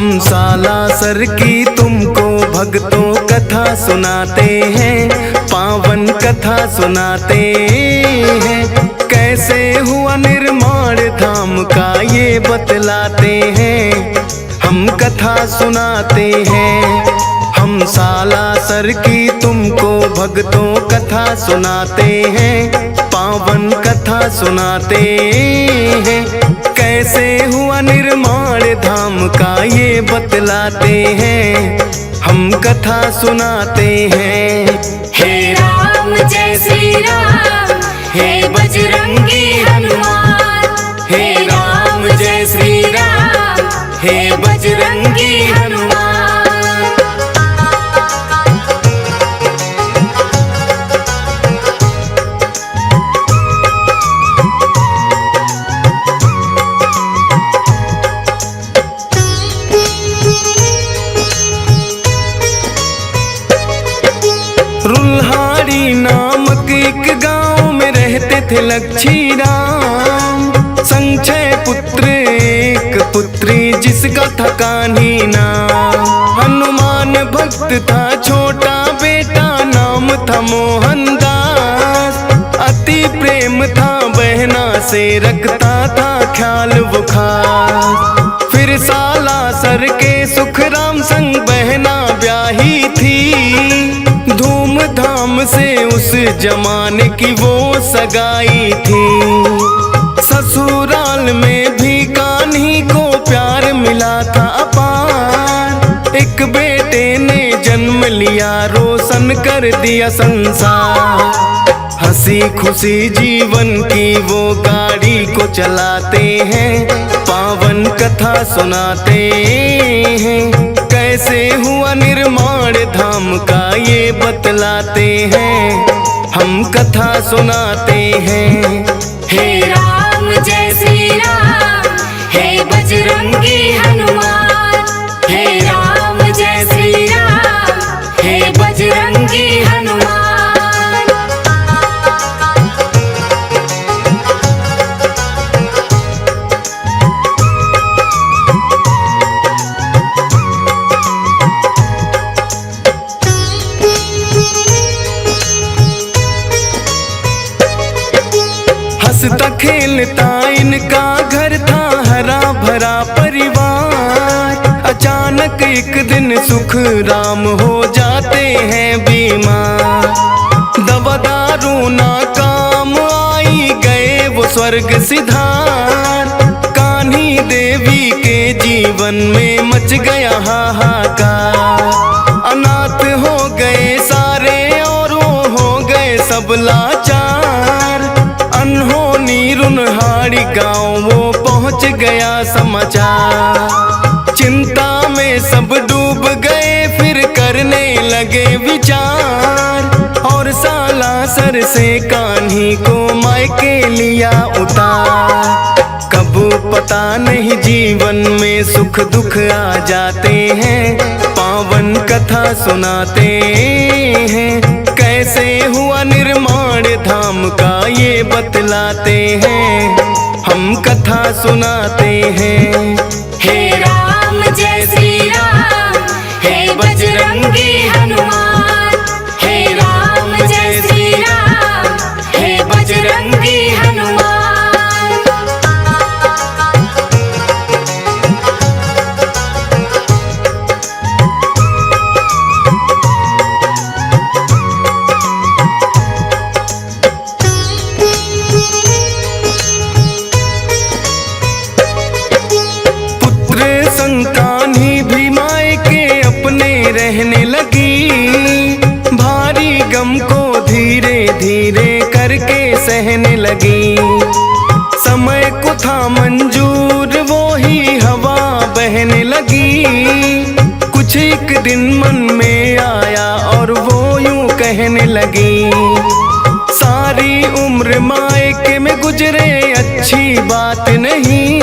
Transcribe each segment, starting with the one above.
हम सालासर की तुमको भक्तों कथा सुनाते हैं, पावन कथा सुनाते हैं। कैसे हुआ निर्माण धाम का ये बतलाते हैं, हम कथा सुनाते हैं। हम सालासर की तुमको भक्तों कथा सुनाते हैं, पावन कथा सुनाते हैं। कैसे हुआ निर्माण धाम का ये बतलाते हैं, हम कथा सुनाते हैं। हे राम जय श्री राम, हे बजरंगी हनुमान। हे राम जय श्री राम, हे बजरंगी हनुमान। रुल्हाड़ी नामक एक गांव में रहते थे लक्ष्मी राम। संक्षय पुत्र एक पुत्री जिसका था कान्ही नाम। हनुमान भक्त था छोटा बेटा, नाम था मोहन दास। अति प्रेम था बहना से, रखता था ख्याल वो खास। फिर सालासर के सुखराम संग बहना ब्याही थी। धूमधाम से उस जमाने की वो सगाई थी। ससुराल में भी कान्ही को प्यार मिला था अपार। एक बेटे ने जन्म लिया, रोशन कर दिया संसार। हंसी खुशी जीवन की वो गाड़ी को चलाते हैं, पावन कथा सुनाते हैं। कैसे हुआ निर्माण धाम का ये बतलाते हैं, हम कथा सुनाते हैं। हे राम जय श्री राम, हे बजरंगी हनुमान। हे राम जय श्री राम, हे बजरंगी हनुमान। हंसता खेलता इनका घर था, हरा भरा परिवार। अचानक एक दिन सुख राम हो जाते हैं बीमार। दवा दारू ना काम आई, गए वो स्वर्ग सिधार। कान्ही देवी के जीवन में मच गया हाहाकार। अनाथ हो गए सारे और वो हो गए सब लाचार। अनहोनी रुन्हाड़ी गाँव वो पहुँच गया समाचार। चिंता में सब डूब गए, फिर करने लगे विचार। और सालासर से कान्ही को मायके लिया उतार। कब पता नहीं जीवन में सुख दुख आ जाते हैं, पावन कथा सुनाते हैं। कैसे हुआ निर्माण धाम का ये बतलाते हैं, हम कथा सुनाते हैं। हे राम जय श्री राम, हे बजरंगी हनुमान। हे राम जय श्री राम, हे बजरंगी हनुमान। कान्ही भी मायके अपने रहने लगी। भारी गम को धीरे धीरे करके सहने लगी। समय को था मंजूर, वो ही हवा बहने लगी। कुछ एक दिन मन में आया और वो यूं कहने लगी। सारी उम्र मायके में गुजरे अच्छी बात नहीं।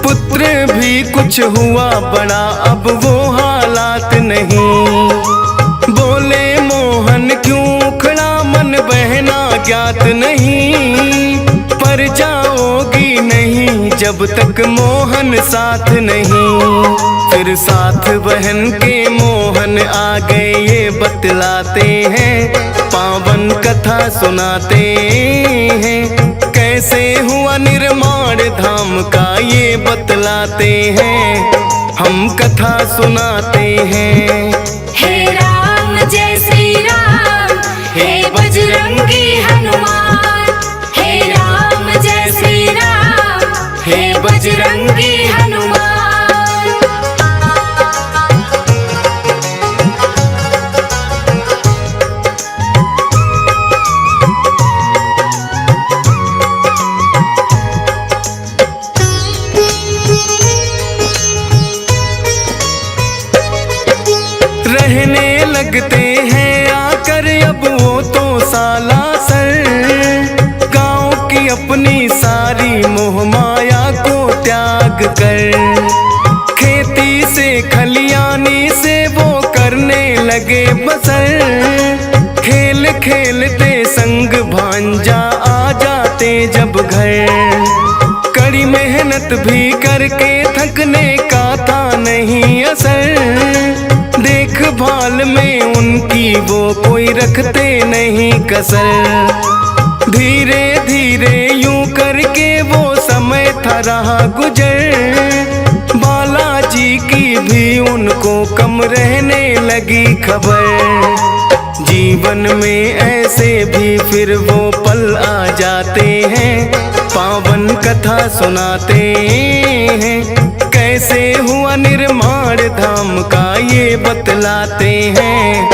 पुत्र भी कुछ हुआ बड़ा, अब वो हालात नहीं। बोले मोहन क्यों खड़ा मन, बहना ज्ञात नहीं। पर जाओगी नहीं जब तक मोहन साथ नहीं। फिर साथ बहन के मोहन आ गए ये बतलाते हैं, पावन कथा सुनाते हैं। कैसे हुआ निर्माण धाम का ये बतलाते हैं, हम कथा सुनाते हैं। हे राम जय श्री राम, हे बजरंगी हनुमान। हे राम जय श्री राम, हे बजरंगी हनुमान। रहने लगते हैं आकर अब वो तो सालासर, गांव की अपनी सारी मोह माया को त्याग कर। खेती से खलियानी से वो करने लगे बसर, खेल खेलते संग भांजा आ जाते जब घर। कड़ी मेहनत भी करके थकने का था नहीं असर, देखभाल में उनकी वो कोई रखते नहीं कसर। धीरे धीरे यूं करके वो समय था रहा गुजर, बालाजी की भी उनको कम रहने लगी खबर। जीवन में ऐसे भी फिर वो पल आ जाते हैं, पावन कथा सुनाते हैं। कैसे हुआ निर्माण धाम का ये बतलाते हैं,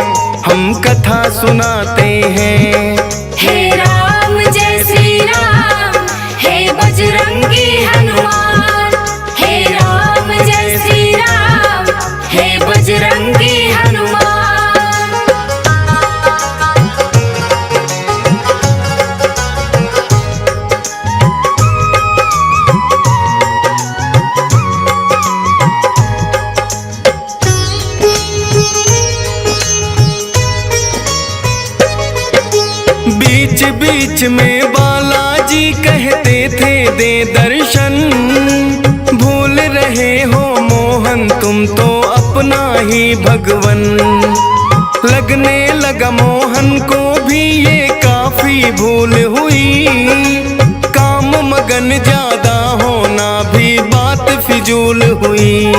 हम कथा सुनाते हैं। हे राम जय श्री राम, हे बजरंगी हनुमान। हे राम जय श्री राम, हे बजरंगी हनुमान। बीच बीच में बालाजी कहते थे दे दर्शन, भूल रहे हो मोहन तुम तो अपना ही भगवन। लगने लगा मोहन को भी ये काफी भूल हुई, काम मगन ज्यादा होना भी बात फिजूल हुई।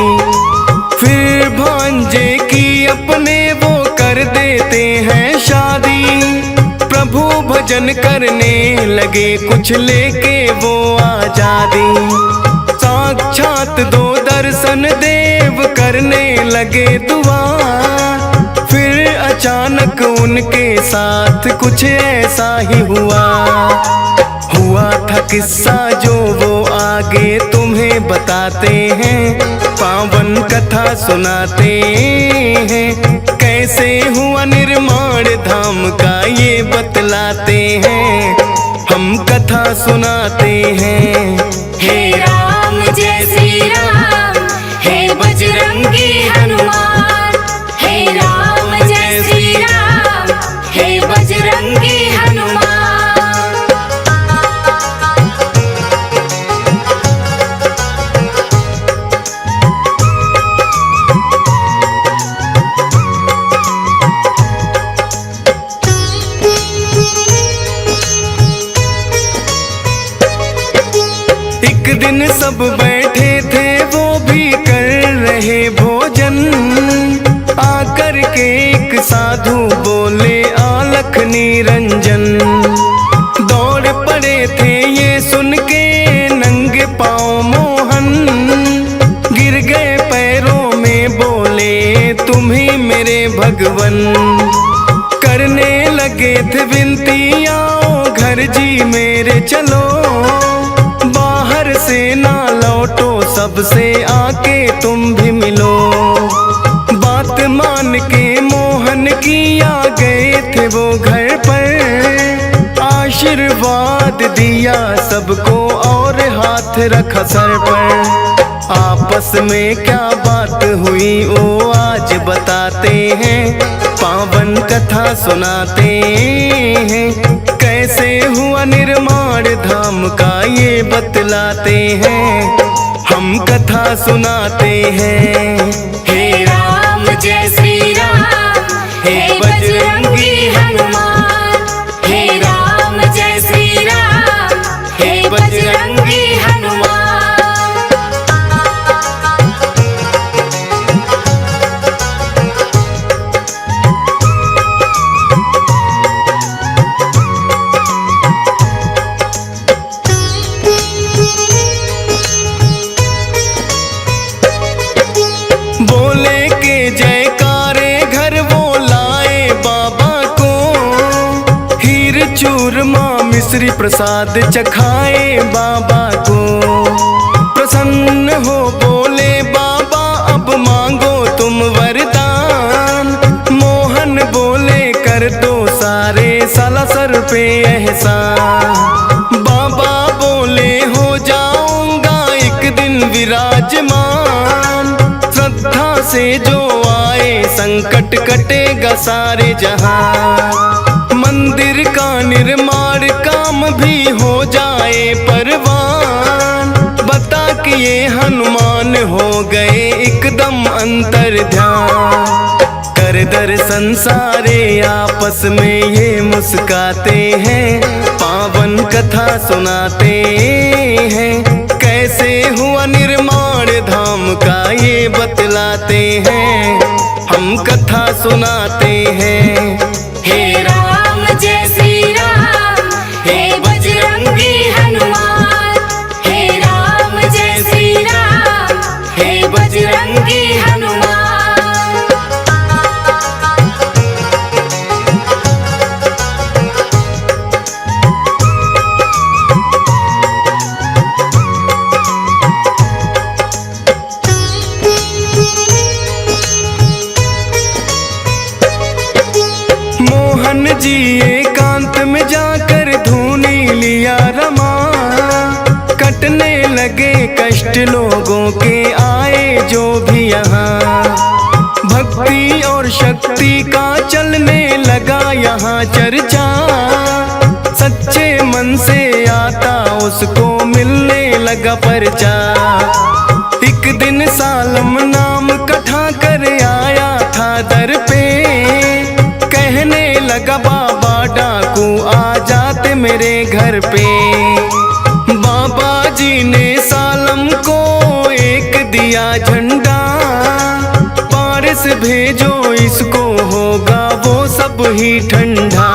फिर भांजे की अपने वो कर देते हैं शादी, प्रभु भजन करने लगे कुछ लेके वो आजादी। साक्षात दो दर्शन देव करने लगे दुआ, फिर अचानक उनके साथ कुछ ऐसा ही हुआ था किस्सा जो वो आगे तुम्हें बताते हैं, पावन कथा सुनाते हैं। कैसे हुआ निर्माण धाम का ये बतलाते हैं, हम कथा सुनाते हैं। हे राम जय श्री राम, हे बजरंगी हनुमान। हे राम जय श्री राम, हे बजरंगी हनुमान। एक दिन सब बैठे थे वो भी कर रहे भोजन, आकर के एक साधु बोले आलख निरंजन। दौड़ पड़े थे ये सुन के नंगे पाँव मोहन, गिर गए पैरों में बोले तुम ही मेरे भगवन। करने लगे थे विनती आओ घर जी मेरे चलो, बाहर से ना लौटो सबसे आके तुम भी मिलो। बात मान के मोहन की आ गए थे वो घर पर, आशीर्वाद दिया सबको और हाथ रखा सर पर। आपस में क्या बात हुई वो आज बताते हैं, पावन कथा सुनाते हैं। कैसे हुआ निर्माण धाम का ये बतलाते हैं, हम कथा सुनाते हैं। चूरमा मिश्री प्रसाद चखाए बाबा को। प्रसन्न हो बोले बाबा अब मांगो तुम वरदान। मोहन बोले कर दो सारे साला सर पे एहसान। बाबा बोले हो जाऊंगा एक दिन विराजमान। श्रद्धा से जो आए संकट कटेगा सारे जहां। मंदिर का निर्माण काम भी हो जाए परवान। बता कि ये हनुमान हो गए एकदम अंतर ध्यान। कर दर्शन सारे आपस में ये मुस्काते हैं। पावन कथा सुनाते हैं। कैसे हुआ निर्माण धाम का ये बतलाते हैं। हम कथा सुनाते हैं। हे राम जय श्री राम, हे बजरंगी हनुमान। हे राम जय श्री राम, हे बजरंगी हनुमान। मोहन जी एकांत में जाकर धूनी लिया रमा। कटने लगे कष्ट लोगों के आए जो भी यहाँ। भक्ति और शक्ति का चलने लगा यहाँ चर्चा। सच्चे मन से आता उसको मिलने लगा परचा। एक दिन सालम नाम कथा कर आया था दर पे। कहने लगा बाबा डाकू आ जाते मेरे घर पे। बाबा जी ने सालम को एक दिया झंडा। पारस भेजो इसको होगा वो सब ही ठंडा।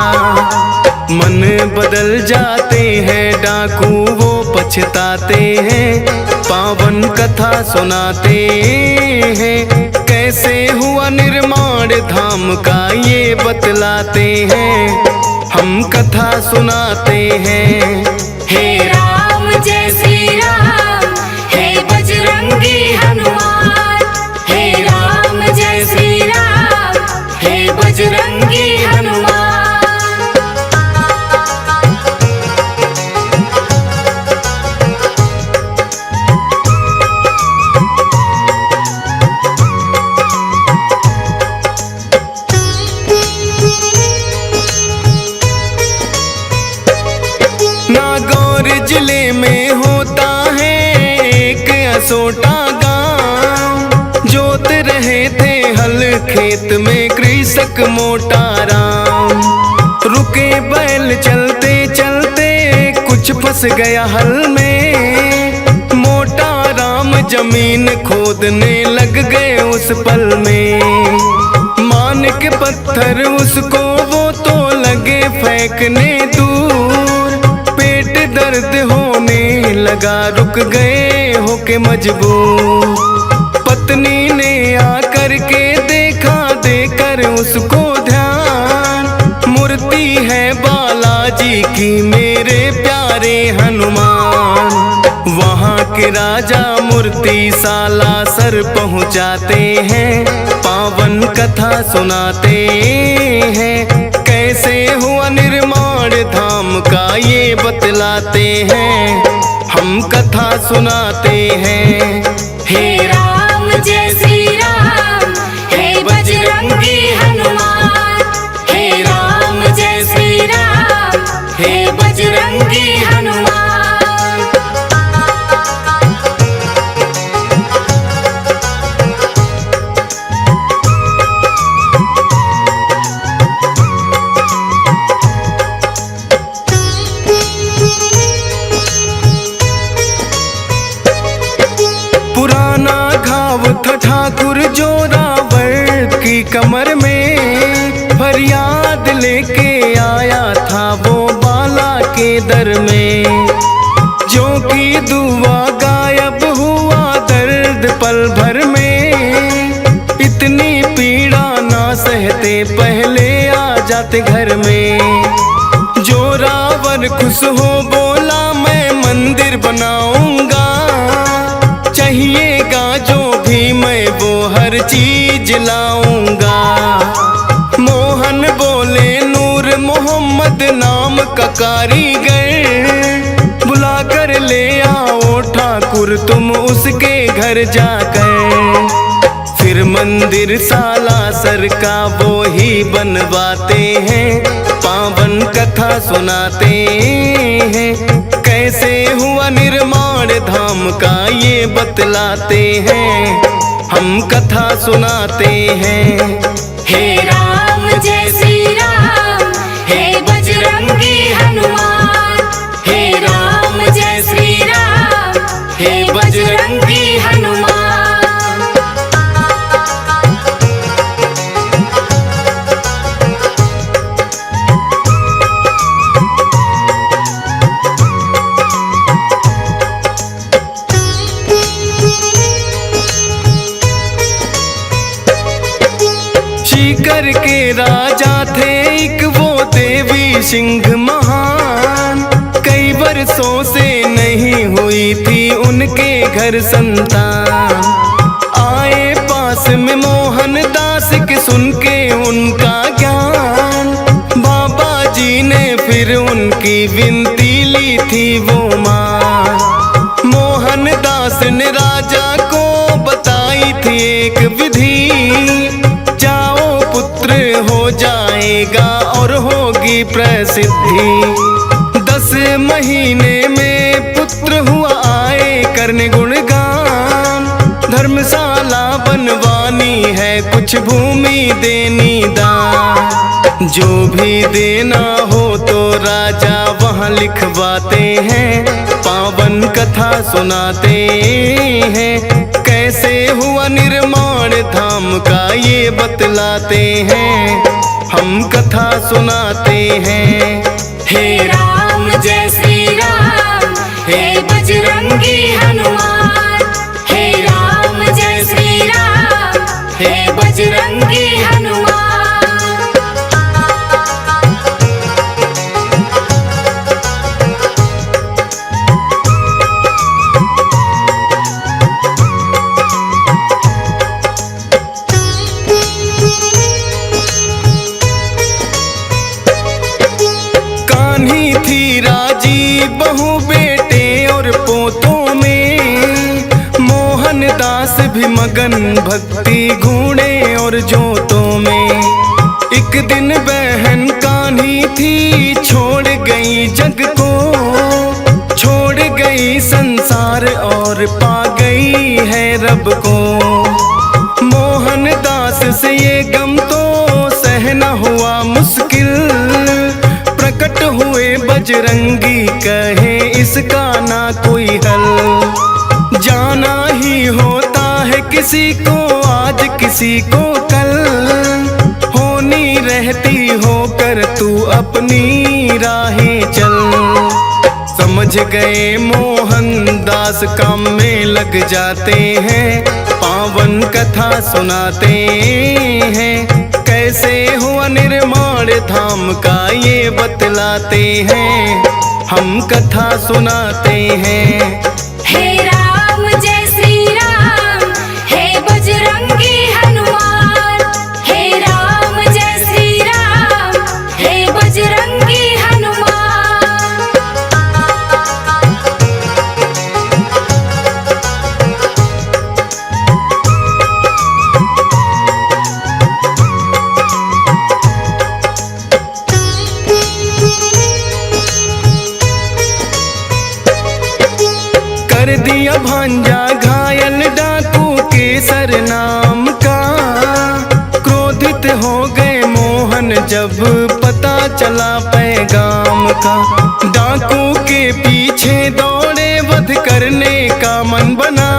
मन बदल जाते हैं डाकू वो पछताते हैं। पावन कथा सुनाते हैं। कैसे हुआ निर्माण धाम का ये बतलाते हैं। हम कथा सुनाते हैं। हे राम जय श्री राम, हे बजरंगी हनुमान। हे राम जय श्री राम, हे बजरंगी हनुमान। नागौर जिले में होता है एक असोटा गांव। जोत रहे थे हल खेत में कृषक मोटा राम। रुके बैल चलते चलते कुछ फंस गया हल में। मोटा राम जमीन खोदने लग गए उस पल में। मान के पत्थर उसको वो तो लगे फेंकने दूर। पेट दर्द होने लगा रुक गए होके मजबूर। पत्नी ने आकर के देखा देकर उसको ध्यान। मूर्ति है बालाजी की मेरे प्यारे हनुमान। वहाँ के राजा मूर्ति साला सर पहुँचाते हैं। पावन कथा सुनाते हैं। कैसे हुआ निर्माण धाम का ये बतलाते हैं। हम कथा सुनाते हैं। हे राम जय श्री राम, हे बजरंगी हनुमान। हे राम जय श्री राम, हे बजरंगी हनुमान। पुराना घाव था ठाकुर जोरावर की कमर में। फरियाद लेके आया था वो बाला के दर में। जो की दुआ गायब हुआ दर्द पल भर में। इतनी पीड़ा ना सहते पहले आ जाते घर में। जो रावण खुश हो बोला मैं मंदिर बनाऊंगा, चाहिएगा जो भी मैं वो हर चीज लाऊंगा। मोहन बोले नूर मोहम्मद नाम का कारीगर, बुला कर ले आओ ठाकुर तुम उसके घर जाकर। फिर मंदिर सालासर का वो ही बनवाते हैं, पावन कथा सुनाते हैं। कैसे हुआ निर्माण धाम का ये बतलाते हैं, हम कथा सुनाते हैं। हे राम जय श्री राम, हे बजरंगी हनुमान। हे राम जय श्री राम, हे बजरंगी हनुमान। सीकर के राजा थे एक वो देवी सिंह महान, कई वर्षों से नहीं हुई थी उनके घर संतान। आए पास में मोहन दास के सुन के उनका ज्ञान, बाबा जी ने फिर उनकी विनती ली थी वो मान। मोहन दास ने राजा को बताई थी एक विधि, हो जाएगा और होगी प्रसिद्धि। 10 महीने में पुत्र हुआ आए करने गुणगान, धर्मशाला बनवानी है कुछ भूमि देनी दान। जो भी देना हो तो राजा वहाँ लिखवाते हैं, पावन कथा सुनाते हैं। कैसे हुआ निर्माण धाम का ये बतलाते हैं, हम कथा सुनाते हैं। हे राम जय श्री राम, हे बजरंगी हनुमान। हे राम जय श्री राम, हे बजरंगी हनुमान। बहू बेटे और पोतों में, मोहन दास भी मगन भक्ति घूणे और जोतों में। एक दिन बहन कान्ही थी छोड़ गई जग को, छोड़ गई संसार और पा गई है रब को। मोहन दास से ये गम तो सहना हुआ मुश्किल, प्रकट हुए बजरंगी कहे इसका ना कोई हल। जाना ही होता है किसी को आज किसी को कल, होनी रहती होकर तू अपनी राहें चल। समझ गए मोहन दास काम में लग जाते हैं, पावन कथा सुनाते हैं। कैसे हुआ निर्माण धाम का ये बतलाते हैं, हम कथा सुनाते हैं। हे राम जय श्री राम, हे बजरंगी हनुमान। हे राम जय श्री राम, हे बजरंगी हनुमान। कर दिया भांजा घायल डाकू के सरनाम का, क्रोधित हो गए मोहन जब पता चला पैगाम का। डाकू के पीछे दौड़े वध करने का मन बना,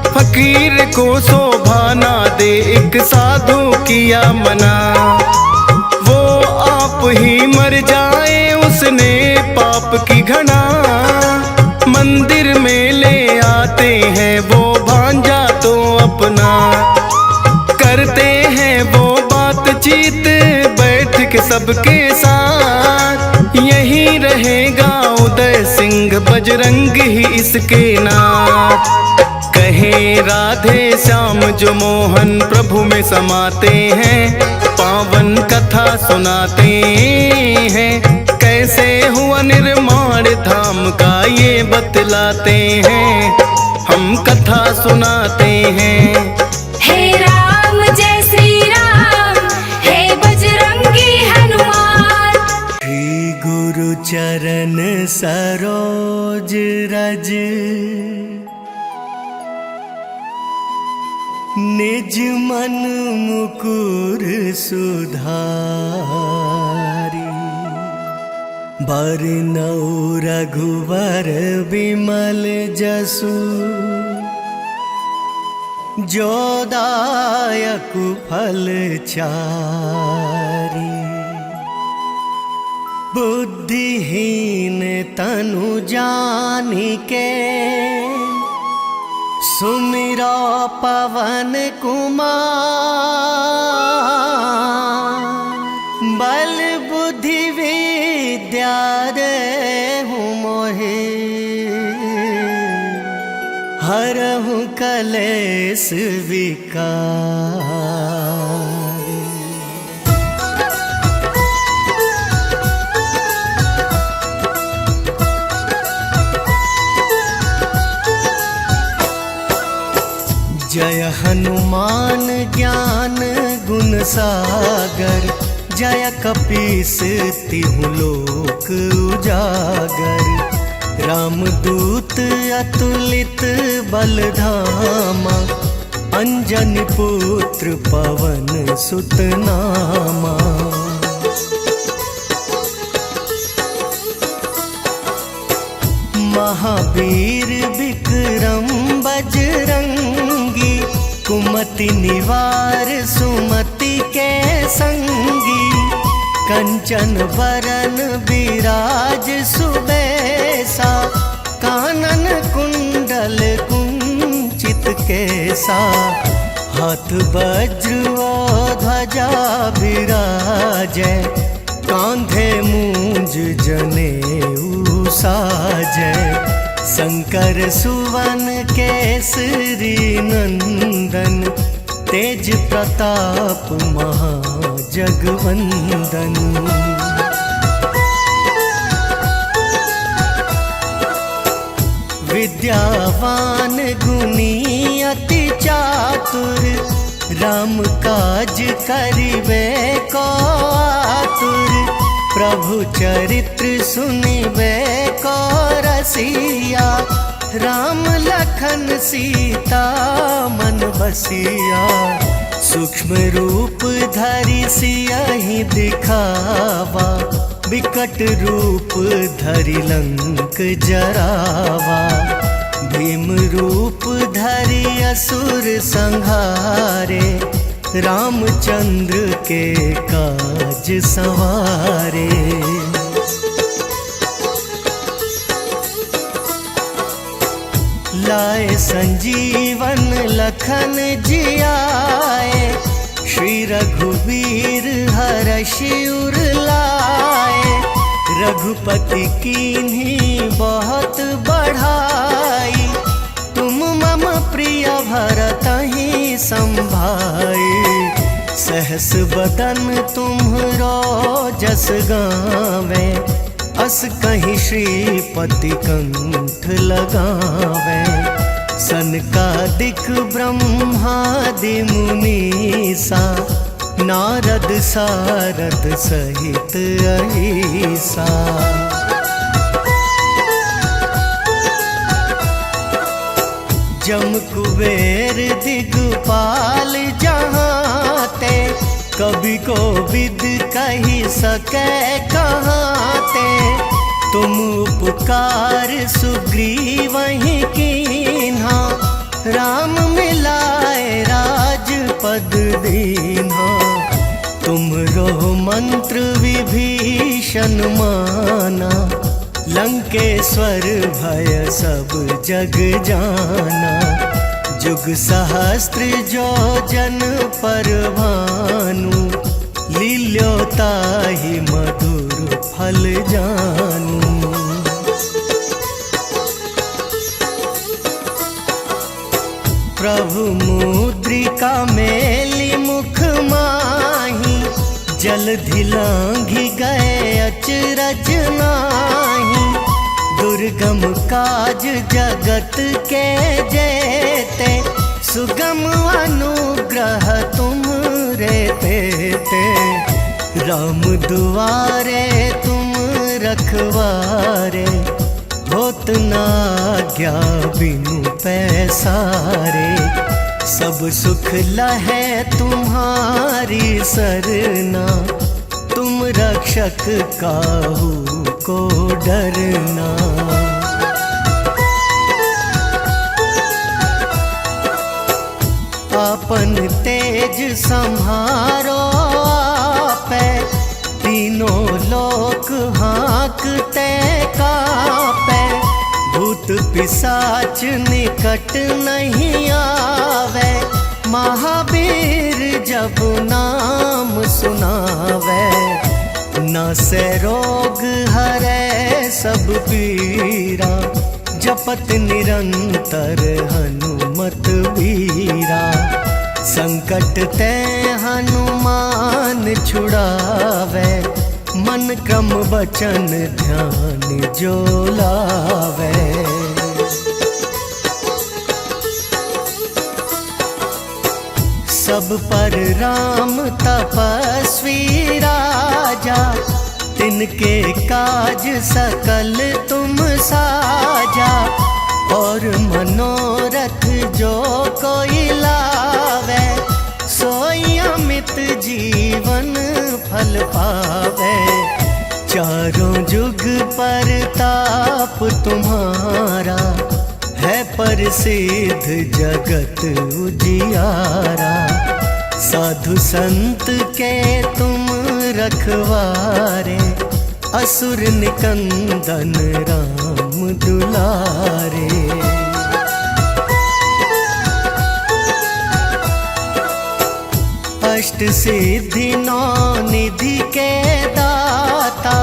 फकीर को शोभा ना दे एक साधु किया मना। वो आप ही मर जाए उसने पाप की घना, मंदिर में ले आते हैं वो भांजा तो अपना। करते हैं वो बातचीत बैठ के सबके साथ, नहीं रहेगा उदय सिंह, बजरंग ही इसके नाम। कहे राधे श्याम जो मोहन प्रभु में समाते हैं, पावन कथा सुनाते हैं। कैसे हुआ निर्माण धाम का ये बतलाते हैं, हम कथा सुनाते हैं। हे राम जय श्री राम, हे बजरंगी हनुमान। श्री गुरु चरण सरोज रज, निज मन मुकुर सुधारी। बरनौ रघुवर बिमल जसु, जो दायक फल चारि। बुद्धिहीन तनु जानिके, सुमिरो पवन कुमार। बल बुद्धि विद्या देहु मोहि, हरहु कलेश विकार। जय हनुमान ज्ञान गुण सागर, जय कपीस तिहु लोक उजागर। रामदूत अतुलित बल धामा, अंजनी पुत्र पवन सुत नामा। महावीर विक्रम बजरंगी, कुमति निवार सुमति के संगी। कंचन बरन विराज सुबेसा, कानन कुंडल कुंचित केसा। हाथ वज्र ध्वजा विराजै, कांधे मूंज जनेऊ साजै। शंकर सुवन केसरी नंदन, तेज प्रताप महाजगवंदन। विद्यावान गुणी अति चातुर, राम काज करिबे को आतुर। प्रभु चरित्र सुनिबे को रसिया, राम लखन सीता मन बसिया। सूक्ष्म रूप धरि सियहि दिखावा, विकट रूप धरि लंक जरावा। भीम रूप धरि असुर संहारे, रामचंद्र के काज सवारे। लाए संजीवन लखन जियाए, श्री रघुवीर हरषि उर लाए। रघुपति कीन्ही बहुत बढ़ाई, तुम मम प्रिय भरतहि संभाई। सहस बदन तुम्हरो जस गावे, अस कहीं श्रीपति कंठ लगावे। सनकादिक ब्रह्मादि मुनीसा, नारद सारद सहित अहिसा। जम कुबेर दिगपाल जहाँते, कवि को विद कही सके कहाँते। तुम उपकार सुग्रीवहि कीन्हा, राम मिलाए राजपद दीन्हा। तुमरो मंत्र विभीषण माना, लंकेश्वर भय सब जग जाना। जुग सहस्त्र जो जन पर भानु, लील्योताहि मधुर फल जानु। जलधि लांघि गए अचरज नाही, दुर्गम काज जगत के जेते, सुगम अनुग्रह तुम रे तेते। राम दुआरे तुम रखवारे, होत ना आज्ञा बिनु पैसारे। सब सुख लहे तुम्हारी सरना, तुम रक्षक काहू को डरना। अपन तेज संहारो आपे, तीनों लोक हाँकते कापे। भूत पिशाच निकट नहीं आवे, महावीर जब नाम सुनावे। नासे रोग हरे सब पीरा, जपत निरंतर हनुमत बीरा। संकट ते हनुमान छुड़ावे, मन क्रम बचन ध्यान जो लावे। सब पर राम तपस्वी राजा, तिनके काज सकल तुम साजा। और मनोरथ जो कोई लावे, सोई अमित जीवन फल पावे। चारों जुग पर ताप तुम्हारा, है प्रसिद्ध जगत उजियारा। साधु संत के तुम रखवारे, असुर निकंदन राम दुलारे। अष्ट सिद्धि नौ निधि के दाता,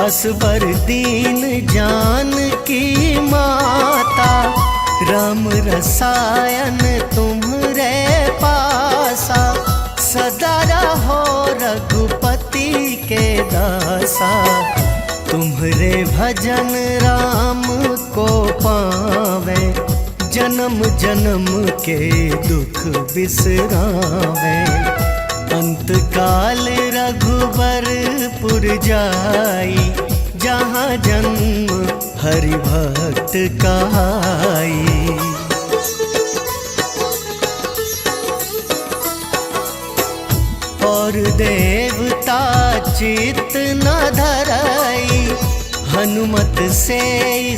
असबर दीन जानकी माता। राम रसायन तुम्हरे पासा, सदा रहो रघुपति के दासा। तुम्हरे भजन राम को पावे, जन्म जन्म के दुख बिसरावे। अंत काल रघुबरपुर जाई, जहाँ जन्म हरि भक्त कहाई। और देवता चित्त न धराई, हनुमत से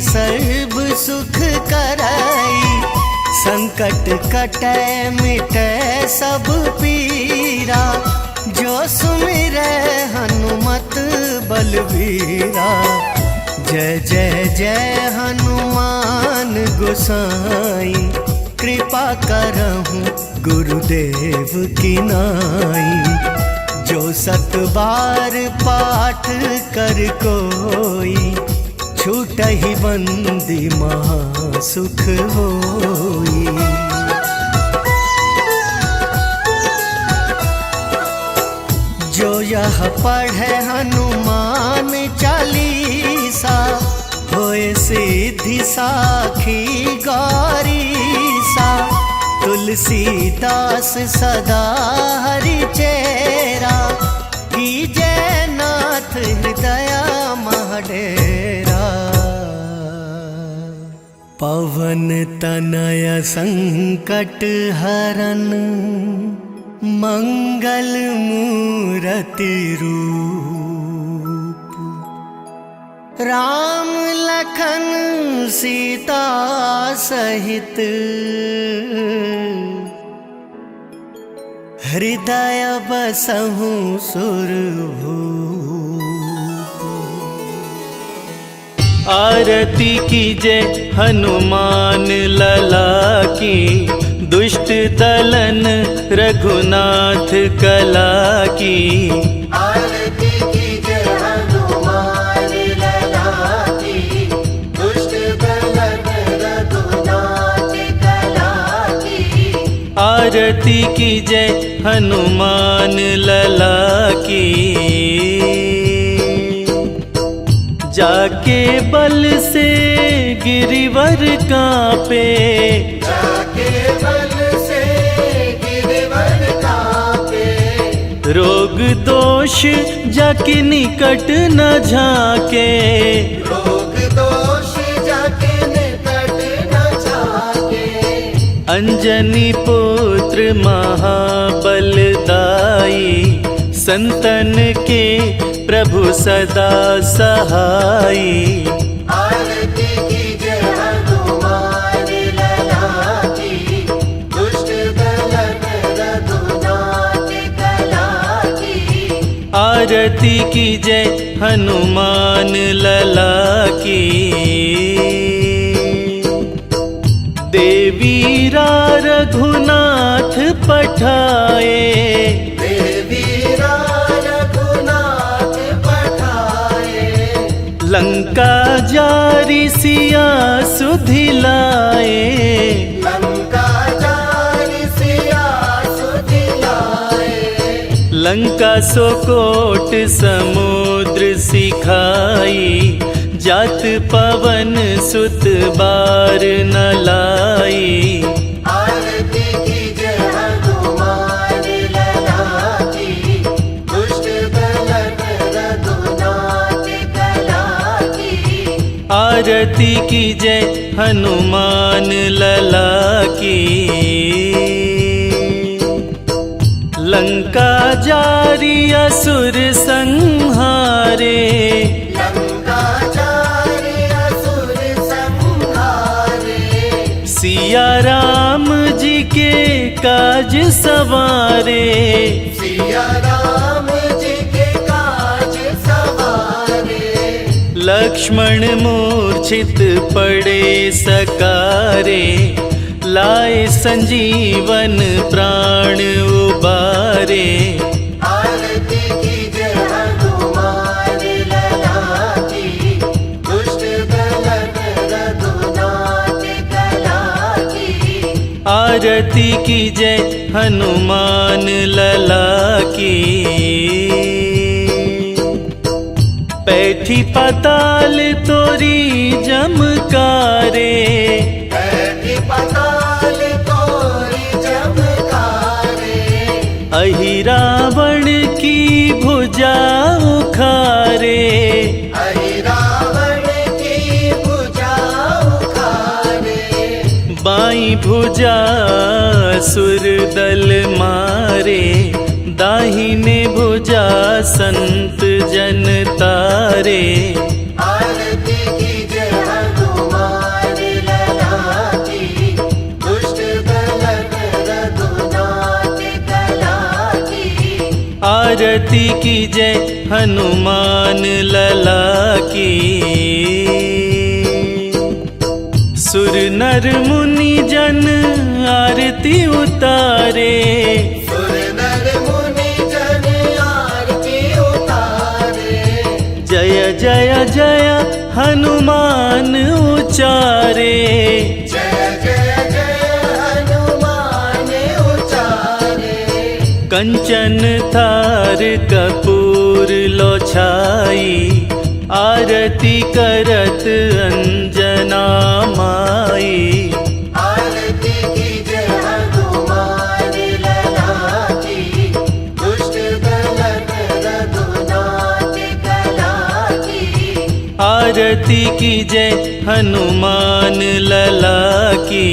सर्व सुख कराई। संकट कटे मिटे सब पीरा, जो सुमिरै हनुमत बलवीरा। जय जय जय हनुमान गोसाई, कृपा करहु गुरुदेव की नाई। जो सत बार पाठ कर कोई, छूटहि बंदी महा सुख होई। जो यह पढ़े हनुमान चालीसा, होए सिद्धि साखी गौरीसा। तुलसीदास सदा हरि चेरा, कीजे नाथ हृदय महडेरा। पवन तनय संकट हरन, मंगल मूरति रूप। राम लखन सीता सहित, हृदय बसहु सुरभूप। आरती कीजे हनुमान लला की, दुष्ट दलन रघुनाथ कला की। आरती कीजे हनुमान लला की, दुष्ट दलन रघुनाथ कला की। आरती कीजय हनुमान लला की। जाके बल से गिरिवर कांपे, जाके बल से गिरवर कांपे, रोग दोष जाके निकट न झाके। रोग दोष जाके निकट न झाके, अंजनी पुत्र महाबलदाई, संतन के प्रभु सदा सहाई। आरती कीजय हनुमान लला की, दुष्ट दलन रघुनाथ कला की। आरती कीजय हनुमान लला की। देवीरा रघुनाथ पठाए, देवीरा रघुनाथ पठाए, लंका जारी सिया सुधिलाए। लंका जारि सिया सुधिलाए, लंका सो कोट समुद्र सिखाई, जात पवन सुत बार न लाई। आरती कीजय हनुमान लला की, दुष्ट दलन रघुनाथ कला की। आरती कीजय हनुमान लला की। लंका जारी असुर संहारे, लंका जारि असुर संहारे, सिया राम जी के काज सवारे। सिया राम जी के काज सवारे, लक्ष्मण मूर्छित पड़े सकारे, लाए संजीवन प्राण उबारे। आरती कीजय हनुमान लला की, दुष्ट दलन रघुनाथ कला की। आरती कीजय हनुमान लला की। पैठी पाताल तोरी जमकारे, बैठी पताल तोरी चमकारे, अहि रावण की भुजा उखारे। अहि रावण की भुजा उखारे, बाई भुजा सुर दल मारे, दाहिने भुजा संत जन तारे। आरती कीजय हनुमान लला की, दुष्ट दलन रघुनाथ कला की। आरती कीजय हनुमान लला की। सुर नर मुनि जन आरती उतारे, सुर नर मुनि जन आरती उतारे, जय जय जय हनुमान उचारे। जय जय जय हनुमान उचारे, कंचन थार कपूर लो छाई, आरती करत अंजना माई। आरती कीजय हनुमान लला की, दुष्ट दलन रघुनाथ कला की। आरती कीजय हनुमान लला की।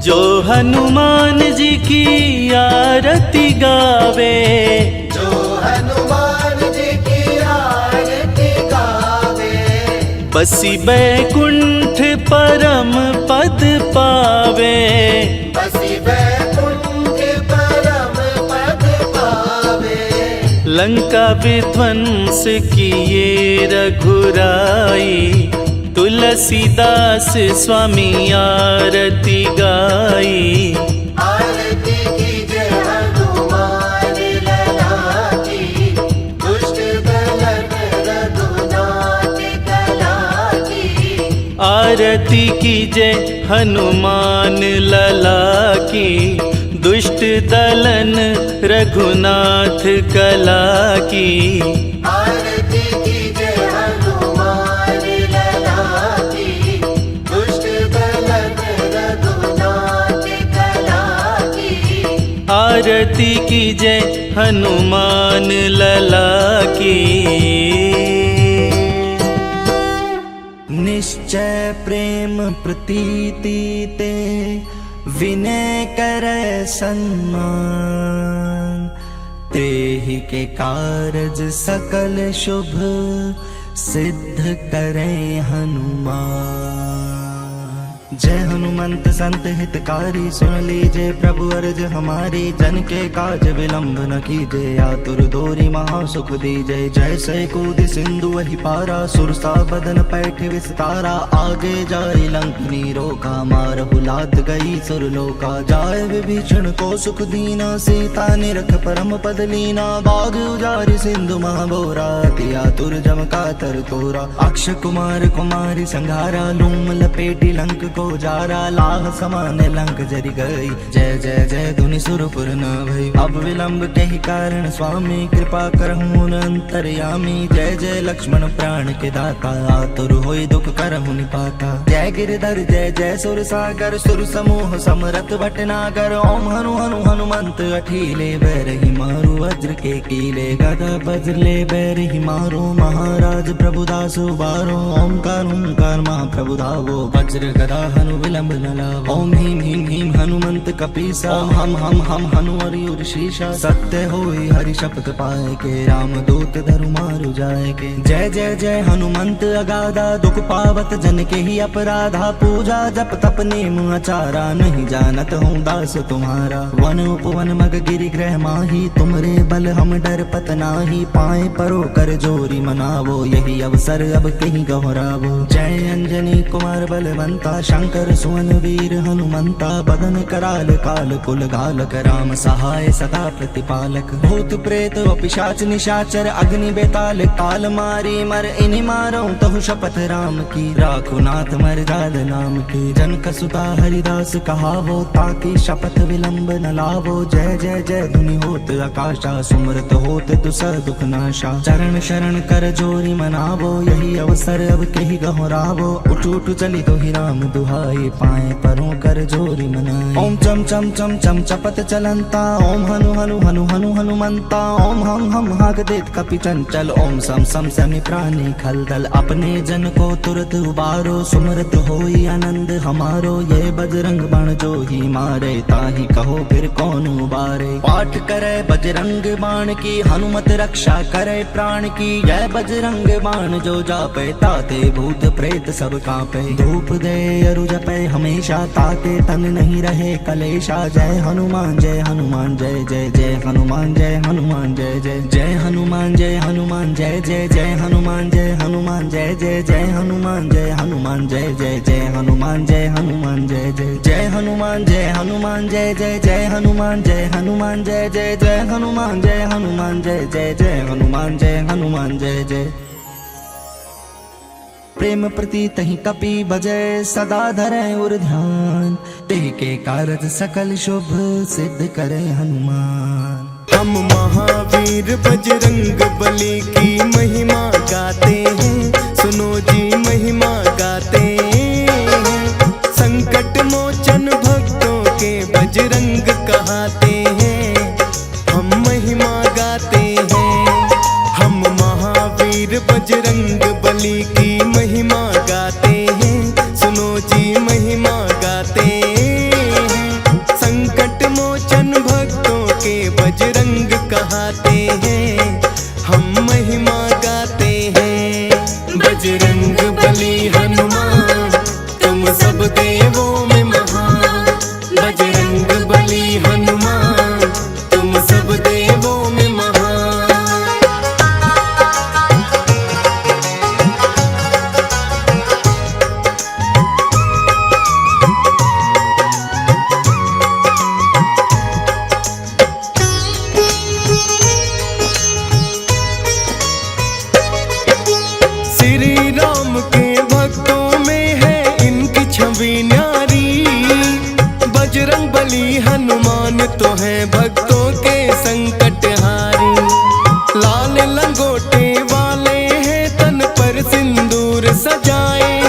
जो हनुमान जी की आरती गावे, जो हनुमान जी की आरती गावे, बसी बैकुंठ परम पद पावे। बसी बैकुंठ परम पद पावे, लंका विध्वंस किए रघुराई, तुलसीदास स्वामी आरती गाई। आरती कीजय हनुमान लला की, दुष्ट दलन रघुनाथ कला की। आरती आरती कीजय हनुमान लला की, दुष्ट दलन रघुनाथ कला की। आरती कीजय हनुमान लला की, दुष्ट दलन रघुनाथ कला की। आरती कीजय हनुमान लला की। निश्चय प्रेम प्रतीति ते, विनय करे सन्मान। तेहि के कारज सकल शुभ, सिद्ध करे हनुमान। जय हनुमंत संत हितकारी, सुन लीजिए प्रभु अर्ज हमारी। जन के काज विलंब न कीजिए, आतुर दोरी महा सुख दीजिए। जैसे कूद सिंधु वही पारा, सुरसा बदन पैठ विस्तारा। आगे जाए लंकनी रोका, मारहु लाद गई सुरलोका। जाए विभीषण को सुख दीना, सीता निरख परम पद लीना। बाग उजारि सिंधु महाबोरा, अति आतुर जम कातर तोरा। अक्षय कुमार कुमारी संघारा, लूम लपेटी लंक को जारा। लाह समान लंक जरि गई, जय जय जय धुनि सुरपुर न भई। अब विलंब के ही कारण स्वामी, कृपा करहु अंतर्यामी। जय जय लक्ष्मण प्राण के दाता, आतुर होई दुख करहु निपाता। जय गिरधर जय जय सुर सागर, सुर समूह समरथ भटनागर। ओम हनु हनु हनुमंत अठीले, बैरहि मारु वज्र के कीले। गदा वज्र ले बैरहि मारो, महाराज प्रभुदास उबारो। ओंकार ओंकार महाप्रभु धावो, वज्र गदा हनु विलंब न लावो। ओम ह्रीं ह्रीं ह्रीं हनुमंत कपीसा, ओम हम हनु हरिउर शीशा। सत्य होई हरि शपथ पाए के, राम दूत धरु मारु जाए के। जय जय जय हनुमंत अगाधा, दुख पावत जन के ही अपराधा। पूजा जप तप नेम आचारा, नहीं जानत हूँ दास तुम्हारा। वन उपवन मग गिरि ग्रह माही, तुमरे बल हम डर पत नाही। पाए परो कर जोरी मनावो, यही अवसर अब कहीं गहरावो। जय अंजनी कुमार बलवंता, शंकर सुवन वीर हनुमंता। बदन कराल काल कुल घालक, राम सहाय सदा प्रतिपालक। भूत प्रेत व पिशाच निशाचर, अग्नि बेताल काल मारी। मर इन्हीं मारो तहु शपथ राम की, राखो नाथ मर जाल नाम की। जनक सुता हरिदास कहावो, ताकि शपथ विलंब न लावो। जय जय जय धुनि होत आकाशा, सुमरत होत तुस दुख नाशा। चरण शरण कर जोरी मनावो, यही अवसर अब कही गहरावो। उठ उठ चली तो ही राम दुहाई, पाए परों कर जोरी मनाई। ओम चम चम चम चम चपत चलंता, ओम हनु हनु हनु हनु हनुमंता। ओम हम हाक देत कपि चंचल, ओम सम सम समी प्राणी खलदल। अपने जन को तुरत उबारो, सुमरत होई आनंद हमारो। ये बजरंग बाण जो ही मारे, ताही कहो फिर कौन उबारे। पाठ करे बजरंग बाण की, हनुमत रक्षा करे प्राण की। यह बजरंग बाण जो जापे, ताते भूत प्रेत सब कांपे। धूप दे अरु जपे हमेशा, ताके तन नहीं रहे कलेशा। जय हनुमान जय हनुमान जय जय जय हनुमान जय हनुमान जय जय जय हनुमान जय हनुमान जय जय जय हनुमान जय हनुमान जय जय जय हनुमान जय हनुमान जय जय जय हनुमान जय हनुमान जय जय जय हनुमान जय हनुमान जय जय जय हनुमान जय हनुमान जय जय जय हनुमान जय हनुमान जय जय जय हनुमान जय हनुमान जय जय। प्रेम प्रति तहि कपि बजय, सदा धरे उर ध्यान। तेहि के कारज सकल शुभ, सिद्ध करे हनुमान। हम महावीर बजरंग बली की महिमा गाते हैं, सुनो जी महिमा गाते हैं। संकट मोचन भक्तों के बजरंग कहाते हैं, हम महिमा गाते हैं। हम महावीर बजरंग बली की महिमा गाते हैं, सुनो जी महिमा गाते हैं। संकट मोचन भक्तों के बजरंग कहाते हैं, हम महिमा गाते हैं। बजरंग बली हनुमान, तुम सब देवों में महान। बजरंग बली हनुमान, तुम सब देवों में महान। बली हनुमान तो है भक्तों के संकट हारी। लाल लंगोटे वाले हैं तन पर सिंदूर सजाए,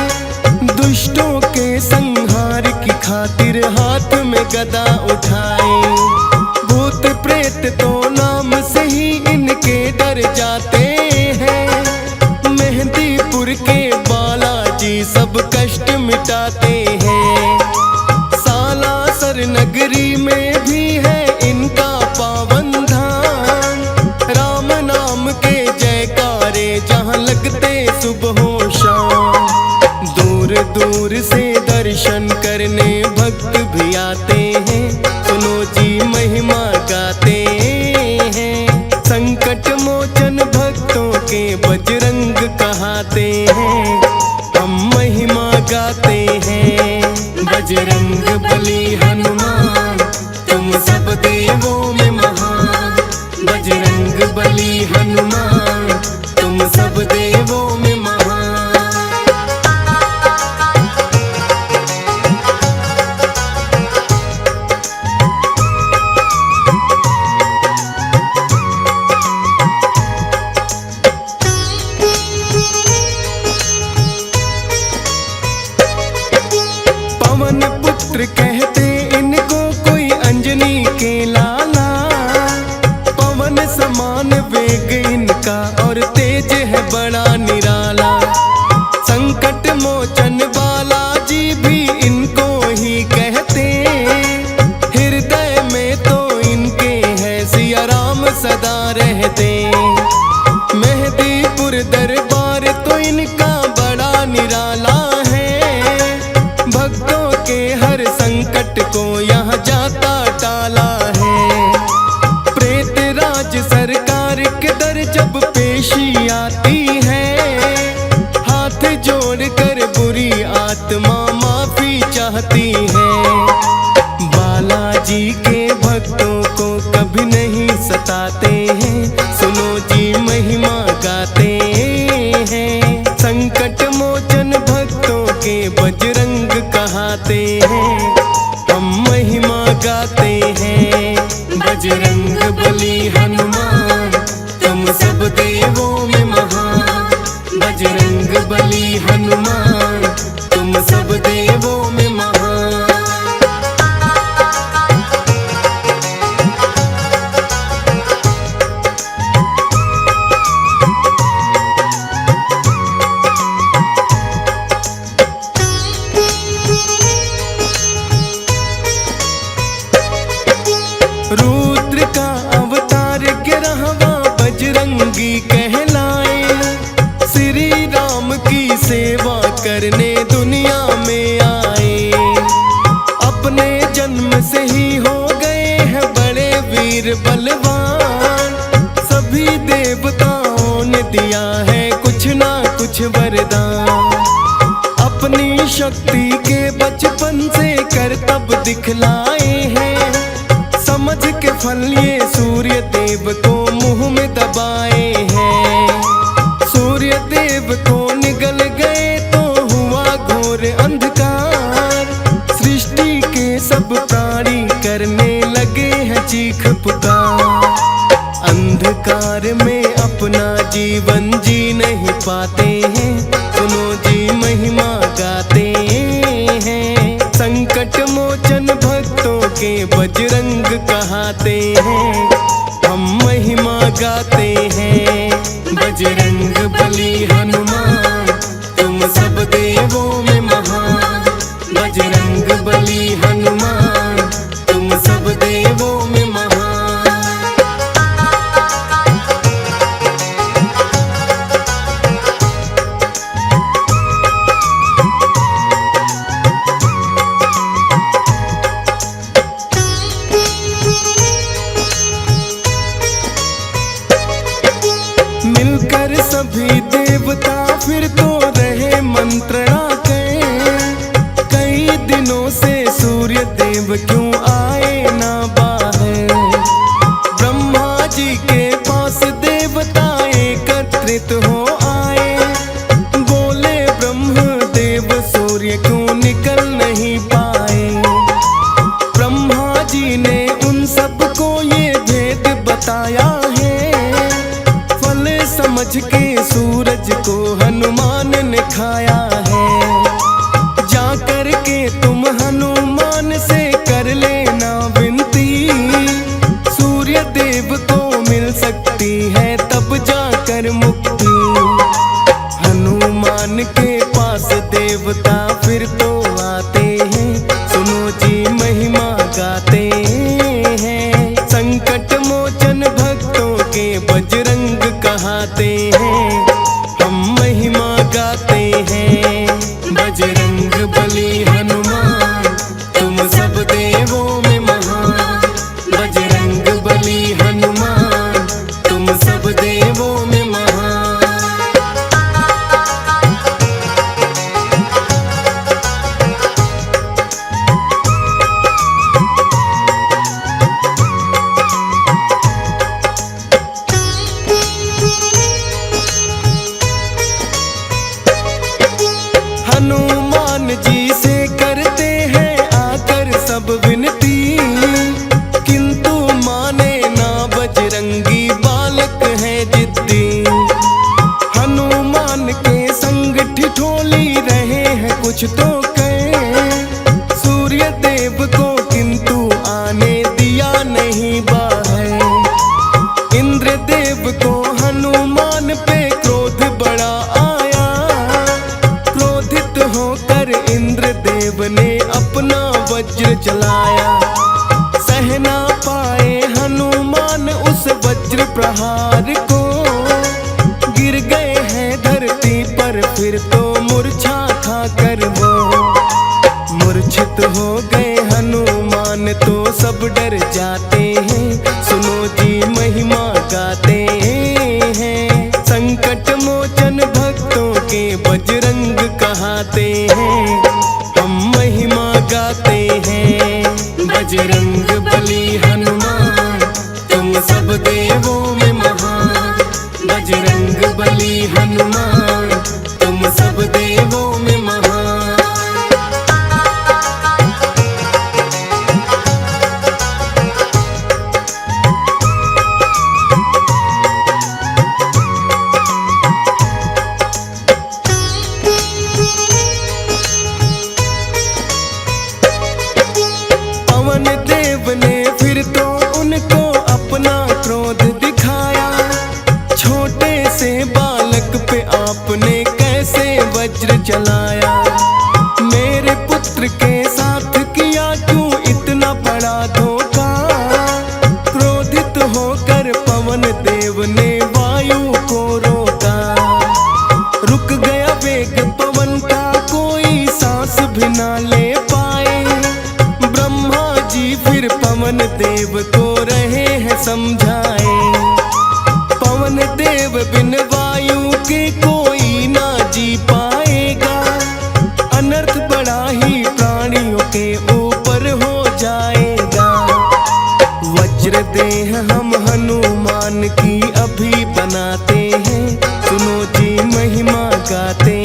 दुष्टों के संहार की खातिर हाथ में गदा उठाए। भूत प्रेत तो नाम से ही इनके डर जाते हैं, मेहंदीपुर के बालाजी सब कष्ट मिटाते हैं। सालासर नगरी में भी है इनका पावन धाम, राम नाम के जयकारे जहाँ लगते सुबह हो शाम। दूर दूर से दर्शन करने भक्त भी आते हैं, सुनो जी महिमा गाते हैं। संकट मोचन भक्तों के बजरंग कहाते हैं, हम महिमा गाते हैं। बजरंग बली हनुमान तुम सब देवों में महान, बजरंग बली हनुमान तुम सब देवों में महान। पवन पुत्र कहते इनको कोई अंजनी के लाला, पवन समान वेग इनका और तेज है बड़ा निराला। संकट मोचन बालाजी भी इनको ही कहते, हृदय में तो इनके है सिया राम सदा रहते। मेहंदीपुर दरबार तो इनका बड़ा निराला है, भक्तों के हर संकट को यहाँ जाता टाला है। प्रेत राज सरकार के दर जब पेशी आती है, हाथ जोड़ कर बुरी आत्मा माफी चाहती है। बालाजी के भक्तों को कभी नहीं सताते हैं, सुनो जी महिमा गाते हैं। संकट मोचन भक्तों के बजरंग कहाते हैं, हम महिमा गाते हैं। बजरंग बली हनुमान तुम सब देवों में महान, बजरंग बली हनुमान तुम सब देवों में महान। रुद्र का अवतार 11वां बजरंगी कहलाए, श्री राम की सेवा करने दुनिया में आए। अपने जन्म से ही हो गए हैं बड़े वीर बलवान, सभी देवताओं ने दिया है कुछ ना कुछ वरदान। अपनी शक्ति के बचपन से करतब दिखलाए हैं, समझ के फल ये सूर्य देव को मुंह में दबाए हैं। सूर्य देव को निगल गए तो हुआ घोर अंधकार, सृष्टि के सब प्राणी करने लगे हैं चीख पुकार। अंधकार में अपना जीवन जी नहीं पाते हैं, सुनो जी महिमा गाते हैं। संकट मोचन भक्तों के बजरंग कहाते हैं, हम महिमा गाते हैं। बजरंग बली हनुमान तुम सब देवों में महान, बजरंग बली हनुमान तुम सब देवों में महान। मिलकर सभी देवता फिर तो रहे मंत्रणा के, कई दिनों से सूर्य देव क्यों आए ना बाहर। ब्रह्मा जी के पास देवता एकत्रित हो आए, बोले ब्रह्म देव सूर्य क्यों निकल नहीं पाए। ब्रह्मा जी ने उन सबको ये भेद बताया है। फल समझ के सूरज को हनुमान ने खाया है। जा कर के तुम हनुमान से कर लेना विनती, सूर्य देव को मिल सकती है तब जाकर मुक्ति। हनुमान के पास देवता फिर तो आते हैं, सुनो जी महिमा गाते हैं। संकट मोचन भक्तों के बजरंग कहाते हैं, हम महिमा गाते हैं। बजरंग बली हनुमान तुम सब देवों में महान। बजरंग बली हनुमान तुम सब देवों में महान। हनुमान जी से करते हैं आकर सब विनती, किंतु माने ना बजरंगी बालक है जिद्दी। हनुमान के संग ठिठोली रहे हैं कुछ तो कहे, सूर्य देव को किंतु आने दिया नहीं बाहर। इंद्र देव को हनुमान पे क्रोध बड़ा आया, क्रोधित होकर इंद्र देव ने अपना वज्र चलाया। सह ना पाए हनुमान उस वज्र प्रहार को, गिर गए हैं धरती पर फिर तो मूर्छा खाकर वो। मूर्छित हो गए हनुमान तो सब डर जाते हैं, सुनो जी महिमा गाते हैं। संकट मोचन भक्तों के बजरंग कहाते हैं, हम महिमा गाते हैं। बजरंग बली हनुमान तुम सब देवों में महान। बजरंग बली हनुमान तुम सब देवों में महान। पवन देव ने फिर तो उनको अपना क्रोध दिखाया। छोटे से बालक पे आपने कैसे वज्र चलाया। मेरे पुत्र के साथ किया क्यों इतना बड़ा धोखा। क्रोधित होकर पवन देव ने वायु को रोका। रुक गया वेग पवन का, कोई सांस भी ना ले पाए। ब्रह्मा जी फिर पवन देव को रहे हैं समझाए। पवन देव बिन वायु के कोई ना जी पाएगा। अनर्थ बड़ा ही प्राणियों के ऊपर हो जाएगा। वज्र देह हम हनुमान की अभी बनाते हैं, सुनो जी महिमा गाते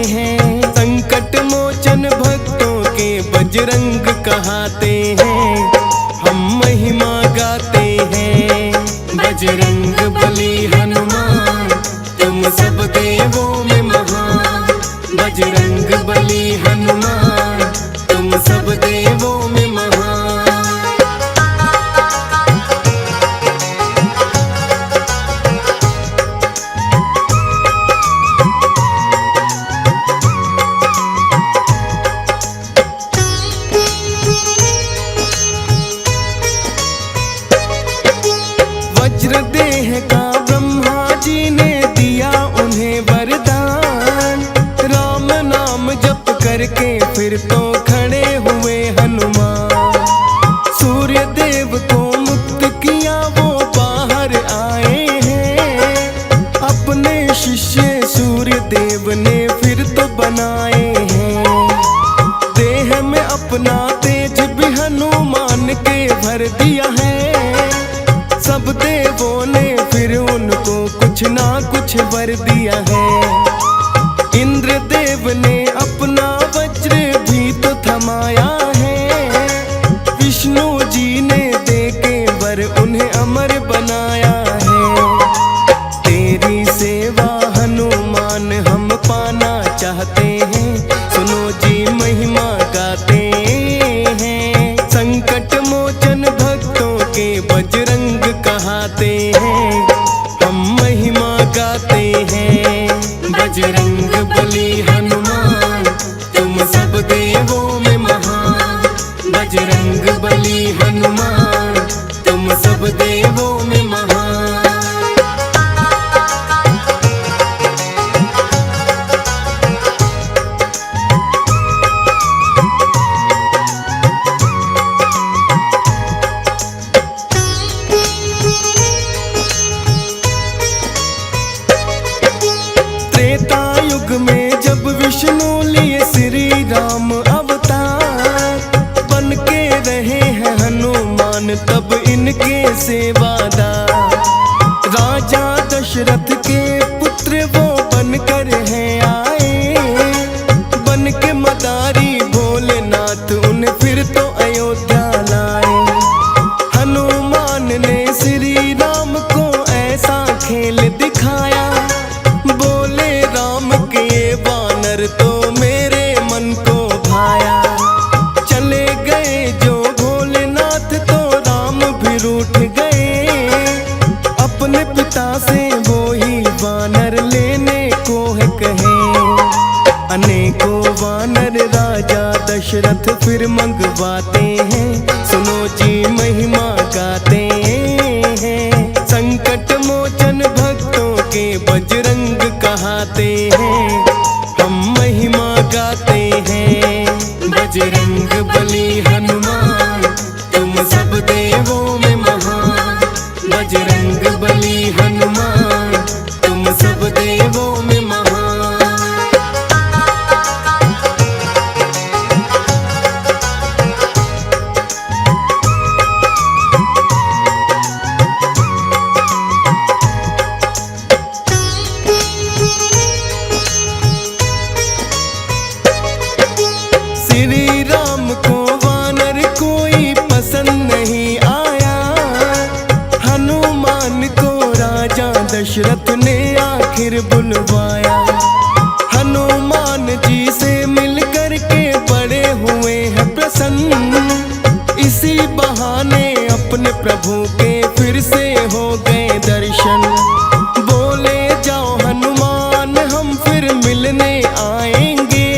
हैं। संकट मोचन भक्तों के बजरंग कहाते हैं, हम महिमा गाते हैं। बजरंग बली हनुमान तुम सब देवों में महान। बजरंग बली हनुमान तुम सब देवों में महान। वज्र देह का ब्रह्मा जी ने दिया उन्हें वरदान। राम नाम जप करके फिर तो खड़े हुए हनुमान। सूर्य देव को मुक्त किया वो बाहर आए हैं। अपने शिष्य सूर्य देव ने फिर तो बनाए हैं। देह में अपना तेज भी हनुमान के भर दिया है। सब देवों ने फिर उनको कुछ ना कुछ वर दिया है। इंद्र देव ने अपना वज्र भी तो थमाया है। विष्णु विष्णु जी ने देके वर उन्हें अमर बनाया है। तेरी सेवा हनुमान हम पाना चाहते हैं, सुनो जी महिमा गाते हैं। संकट मोचन भक्तों के बजरंग कहाते हैं, हम महिमा गाते हैं। बजरंग बली हनुमान तुम सब देवों में महान, बजरंग बली हनुमान तुम सब देवों में महान। त्रेता युग में जब विष्णु लिए श्री राम अवतार, बन के रहे हैं हनुमान तब इनके सेवादार। राजा दशरथ के पुत्र वो बनकर हैं आए, बन के मदारी भोलेनाथ उन्हें फिर तो अयोध्या लाए। हनुमान ने श्री राम को ऐसा खेल दिखाया, बोले राम के वानर तो मेरे मन को भाया। चले गए जो भोलेनाथ तो राम भी रूठ गए, अपने पिता से वो ही वानर लेने को है कहे। अनेकों वानर राजा दशरथ फिर मंगवाते हैं, सुनो जी महिमा गाते हैं। संकट मोचन भक्तों के बजरंग कहाते हैं, हम महिमा गाते हैं। बजरंग बली हनुमान तुम सब देवों में महान, बजरंग बली हनुमान तुम सब देवों में महान। श्री राम को वानर कोई पसंद नहीं आया, हनुमान को राजा दशरथ ने आखिर बुलवाया। हनुमान जी से मिलकर के बड़े हुए हैं प्रसन्न, इसी बहाने अपने प्रभु के फिर से हो गए दर्शन। बोले जाओ हनुमान हम फिर मिलने आएंगे,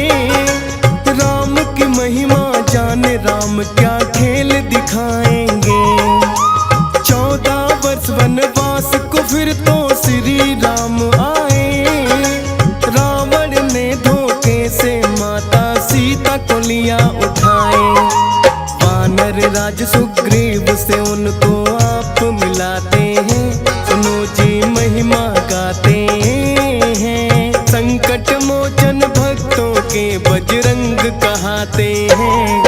राम की महिमा जाने राम क्या खेल दिखाएंगे। 14 वर्ष वनवास को फिर तो श्री राम आए, रावण ने धोखे से माता सीता को लिया उठाए। वानर राज सुग्रीव से उनको आप मिलाते हैं, सुनो जी महिमा गाते हैं। संकट मोचन भक्तों के बजरंग कहाते हैं,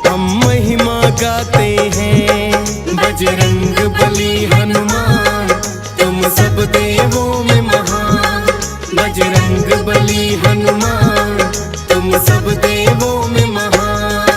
हम महिमा गाते हैं। बजरंग बली हनुमान तुम सब देवों में महान, बजरंग बली हनुमान तुम सब देवों में महान।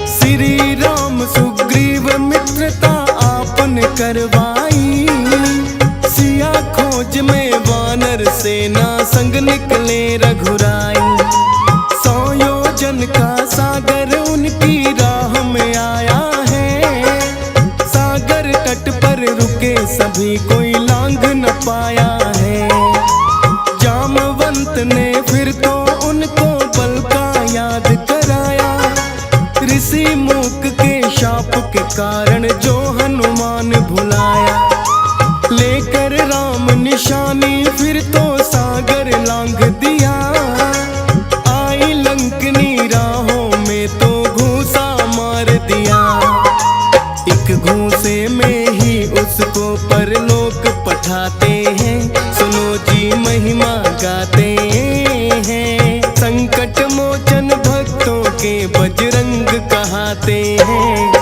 श्री राम सुग्रीव मित्रता आपन करवाई, सिया खोज में वानर सेना संग निकले रघुराई। 100 योजन का सागर उनकी राह में आया है, सागर तट पर रुके सभी कोई लांघ न पाया है। जामवंत ने फिर तो उनको बल का याद कराया, ऋषि मूक के शाप के कारण जो हनुमान भुलाया। लेकर राम निशानी फिर तो सागर लांघ दिया, आई लंकनी राहों में तो घूसा मार दिया। एक घूसे में ही उसको परलोक पठाते हैं, सुनो जी महिमा गाते हैं। संकट मोचन भक्तों के बजरंग बजरंग कहाते हैं,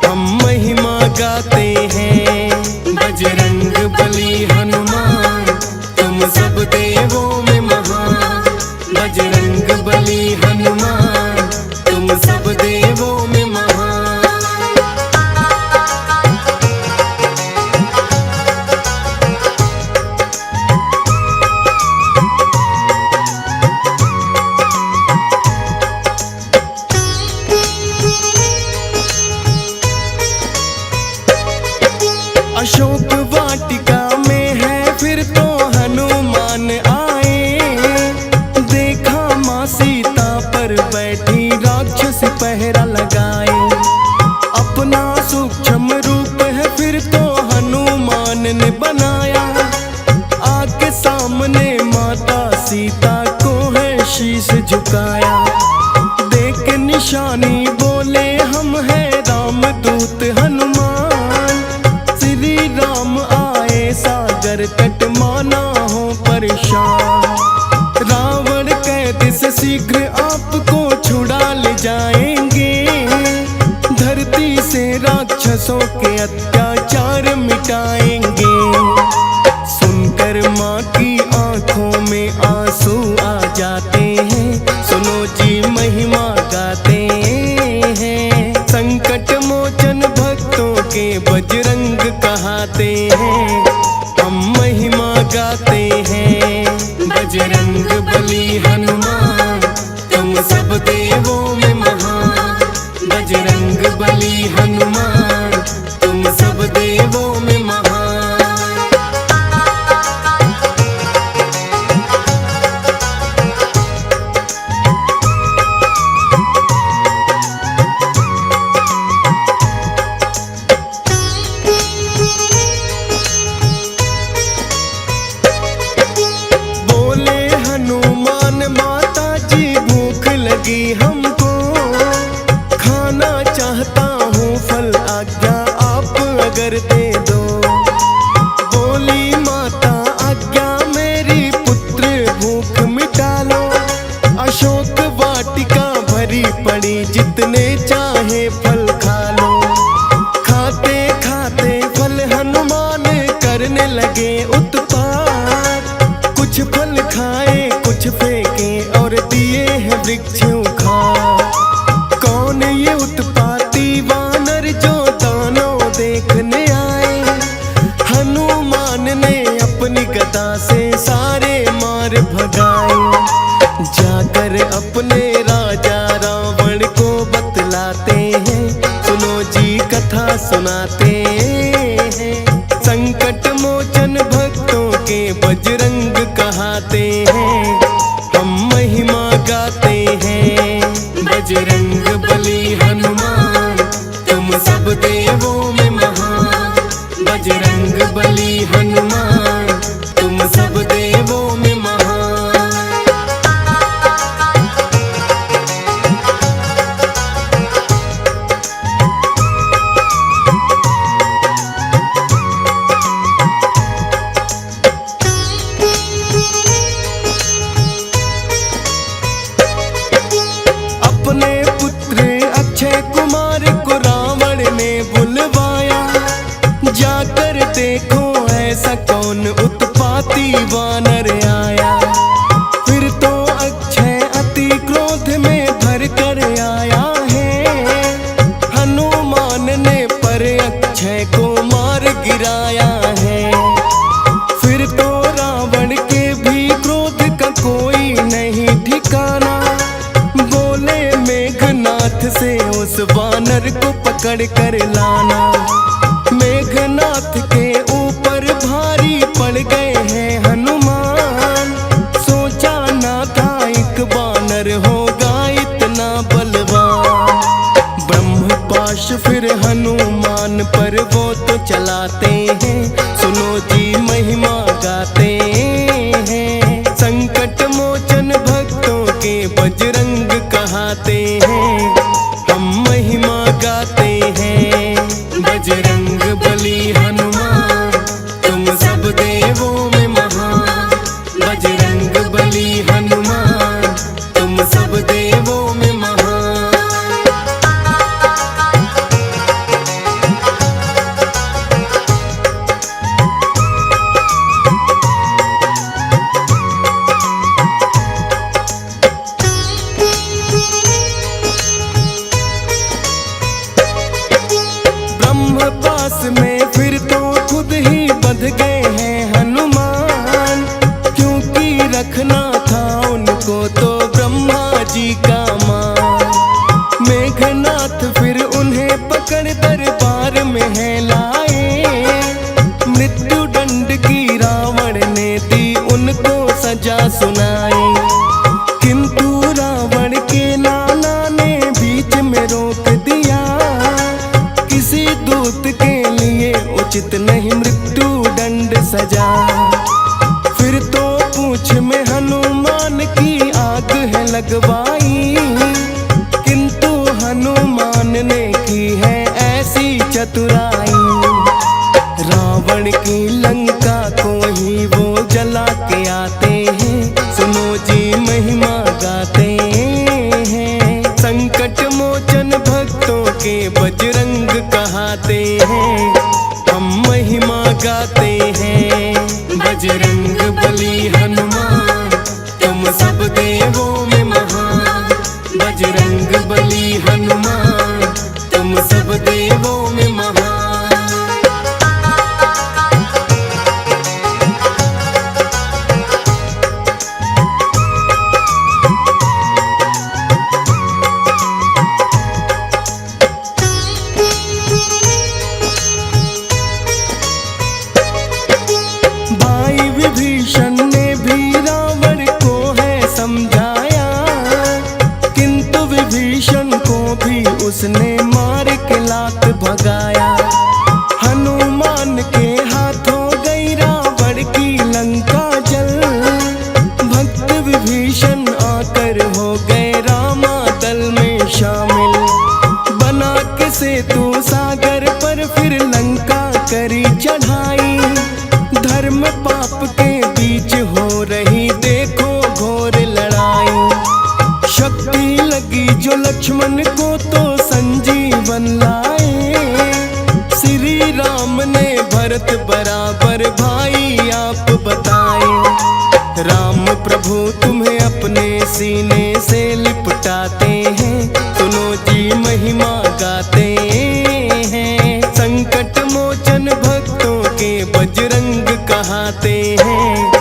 हम महिमा गाते हैं। बजरंग बली हनुमान तुम सब देवों में महान, बजरंग बली हनुमान तुम सब देवों में महान। अशोक वाटिका में है फिर तो हनुमान आए, देखा माँ सीता पर बैठी राक्षस पहरा लगाए। अपना सूक्ष्म रूप है फिर तो हनुमान ने बनाया, आके सामने माता सीता को है शीश झुकाया। देख निशानी बोले हम है रामदूत हनुमान, श्री राम आए सागर तट माना हो परेशान। रावण कैद से शीघ्र आपको छुड़ा ले जाएंगे, धरती से राक्षसों के अत्याचार मिटाएंगे। सुनकर माँ की आंखों में आंसू आ जाते हैं, सुनो जी महिमा गाते हैं। संकट मोचन भक्तों के बजरंग कहाते हैं, हम महिमा गाते हैं। बजरंग बली हनुमान तुम सब देवों में महान, बजरंग बली हनुमान तुम सब देवों में महान। बोले हनुमान माता जी भूख लगी हमको, खाना चाहता हूँ फल आज्ञा आप अगर दे दो। बोली माता आज्ञा मेरी पुत्र भूख मिटा लो, अशोक वाटिका भरी पड़ी जितने चाहे फल खा लो। खाते खाते फल हनुमान करने लगे उत्पात, कुछ फल खाए कुछ फेंके और दिए हैं वृक्ष उखाड़। कौन ये उत्पाती वानर जो दानव देखने आए, हनुमान ने अपनी गदा से सारे मार भगाए। जाकर अपने राजा रावण को बतलाते हैं, सुनो जी कथा सुनाते हैं। संकट मोचन भक्तों के बजरंग कहाते हैं, हम महिमा गाते हैं। बजरंग बली हनुमान तुम सब देवों में महान, बजरंग बली हनुमान तुम सब देवों में महान। अपने पुत्र अक्षय कुमार को रावण ने बुलवाया, जाकर देखो ऐसा कौन उत्पाती वानर आया। फिर तो अक्षय अति क्रोध में भर कर आया है, हनुमान ने पर अक्षय को मार गिराया है। फिर तो रावण के भी क्रोध का कोई नहीं ठिकाना, बोले मेघनाथ से उस वानर को पकड़ कर लाना। मेघनाथ के ऊपर भारी पड़ गए हैं हनुमान, सोचा ना था एक वानर होगा इतना बलवान। ब्रह्मपाश फिर हनुमान पर वो तो चलाते हैं, सुनो जी महिमा गाते हैं। संकट मोचन भक्तों के बजरंग कहाते हैं, हम महिमा गाते हैं। बजरंग बली हनुमान तुम सब देवों में महान, बजरंग बली हनुमान तुम सब देवों में महान। पास में फिर तो खुद ही बंध गए हैं हनुमान, क्योंकि रखना था उनको तो ब्रह्मा जी का मान। मेघनाथ फिर उन्हें पकड़ दरबार में है लाए, मृत्यु दंड की रावण ने दी उनको सजा सुनाई। किंतु रावण के नाना ने बीच में रोक दिया, किसी दूत के लिए उचित नहीं मृत्यु दंड सजा। फिर तो पूंछ में हनुमान की आग है लगवाई, किंतु हनुमान ने की है ऐसी चतुराई। रावण की लंका को ही वो जला के आते हैं, सुनो जी महिमा गाते हैं। संकट मोचन भक्तों के बजरंग कहाते हैं, हम महिमा गाते हैं। बजरंग बली हनुमान तुम सब देवों में महान, बजरंग बली हनुमान तुम सब देवों में महान। भाई विभीषण ने भी रावण को है समझाया, किंतु विभीषण को भी उसने मार के लात भगाया। हनुमान के हाथों गई रावण की लंका जल, भक्त विभीषण आकर हो गए रामा दल में शामिल। बना के सेतु सागर पर फिर लंका करी चढ़ाई, धर्म पाप के बीच हो रही देखो घोर लड़ाई। शक्ति लगी जो लक्ष्मण को तो संजीवन लाए, श्री राम ने भरत बराबर भाई आप बताए। राम प्रभु तुम्हें अपने सीने से लिपटाते हैं, सुनो जी महिमा गाते हैं। संकट मोचन भक्तों के बजरंग कहाते हैं,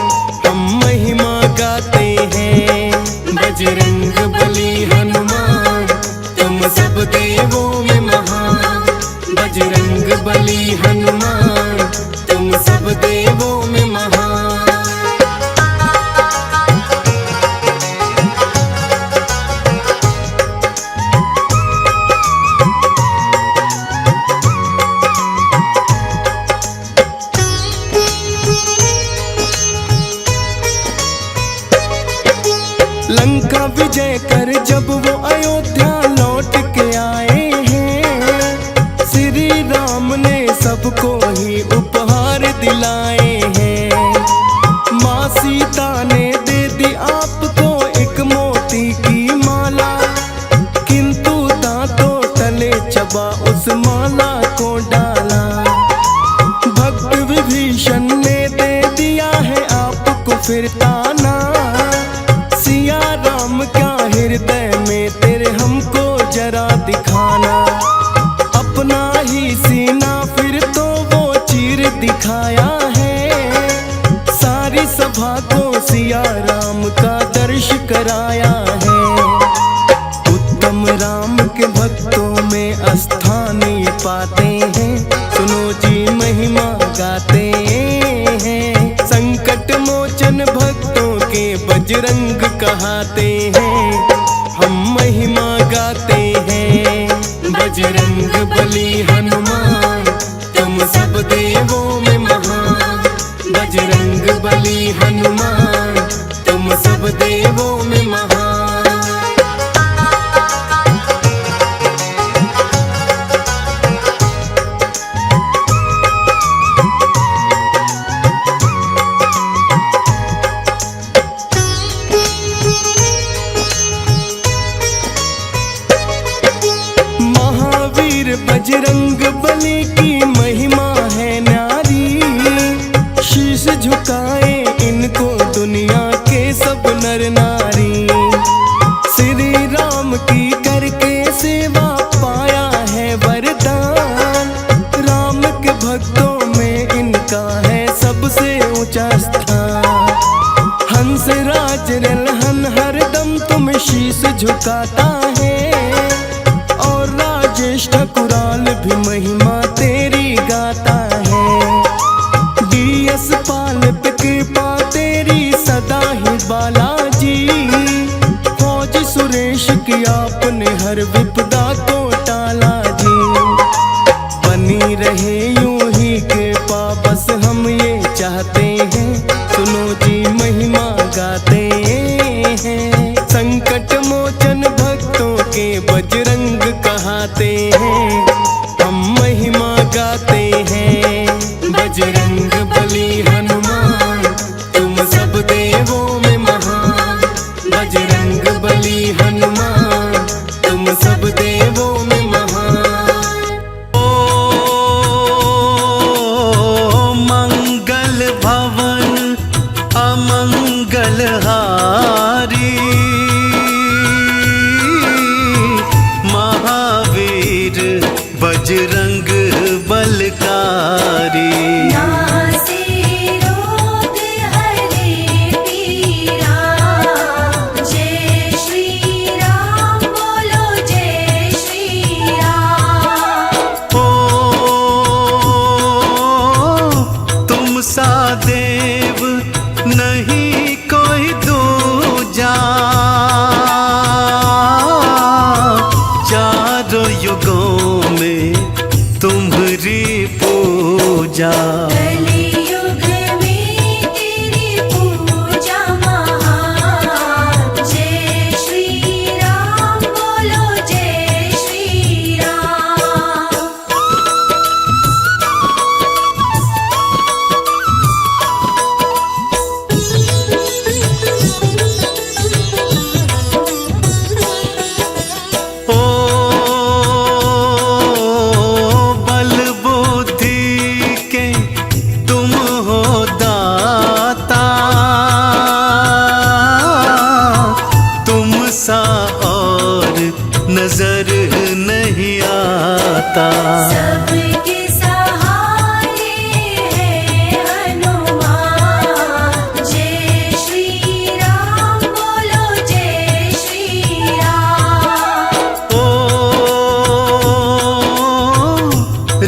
हम महिमा गाते हैं। बजरंग बली हनुमान तुम सब देवों में महान, बजरंग बली हनुमान तुम सब देवों में महान। लंका विजय कर जब वो अयोध्या लौट के आए हैं, श्री राम ने सबको ही उपहार दिलाए हैं। माँ सीता ने दे दी आपको एक मोती की माला, किंतु दांतों तले चबा उस माला को डाला। भक्त विभीषण ने दे दिया है आपको फिर ताना, सिया राम क्या हृदय में तेरे हमको जरा दिखाना। अपना ही सीना फिर तो वो चीर दिखाया है, सारी सभा को सिया राम का दर्श कराया है। उत्तम राम के भक्तों में स्थान पाते हैं, सुनो जी महिमा गाते हैं। संकट मोचन भक्तों के बजरंग कहाते हैं, हम महिमा गाते हैं। बजरंग बली हनुमान तुम सब देवों में महान, बजरंग बली हनुमान तुम सब देवों में महान। बजरंग बली की महिमा है न्यारी, शीश झुकाए इनको दुनिया के सब नर नारी। श्री राम की करके सेवा पाया है वरदान, झुकाता है। और राजेश ठकुराल भी महिमा तेरी गाता है। DS पाल पे कृपा तेरी सदा ही बालाजी। फौज सुरेश की आपने हर विपदा को टाला जी। बनी रहे यूं ही कृपा बस हम ये चाहते हैं। सुनो जी महिमा गाते हैं। संकट मोचन भक्तों के बजरंग कहाते हैं। हम महिमा गाते हैं। बजरंग बली हनुमान तुम सब देवों में महान। बजरंग बली हनुमान तुम सब देवों में महान। ओ मंगल भवन अमंगल हारी। महावीर बजरंग बलकारी। नासे रोग हरे पीरा। जय श्री राम बोलो जय श्री राम। ओ तुम सा देव नहीं कोई दूजा। चारों युगों में तुम्हारी पूजा। कलियुग में तेरी पूजा महान। जय श्री राम बोलो जय श्री राम। ओ बल बुद्धि के तुम हो दाता। तुम सा और नजर नहीं आता। सबके सहारे है हनुमान। जय श्री राम बोलो जय श्री राम। ओ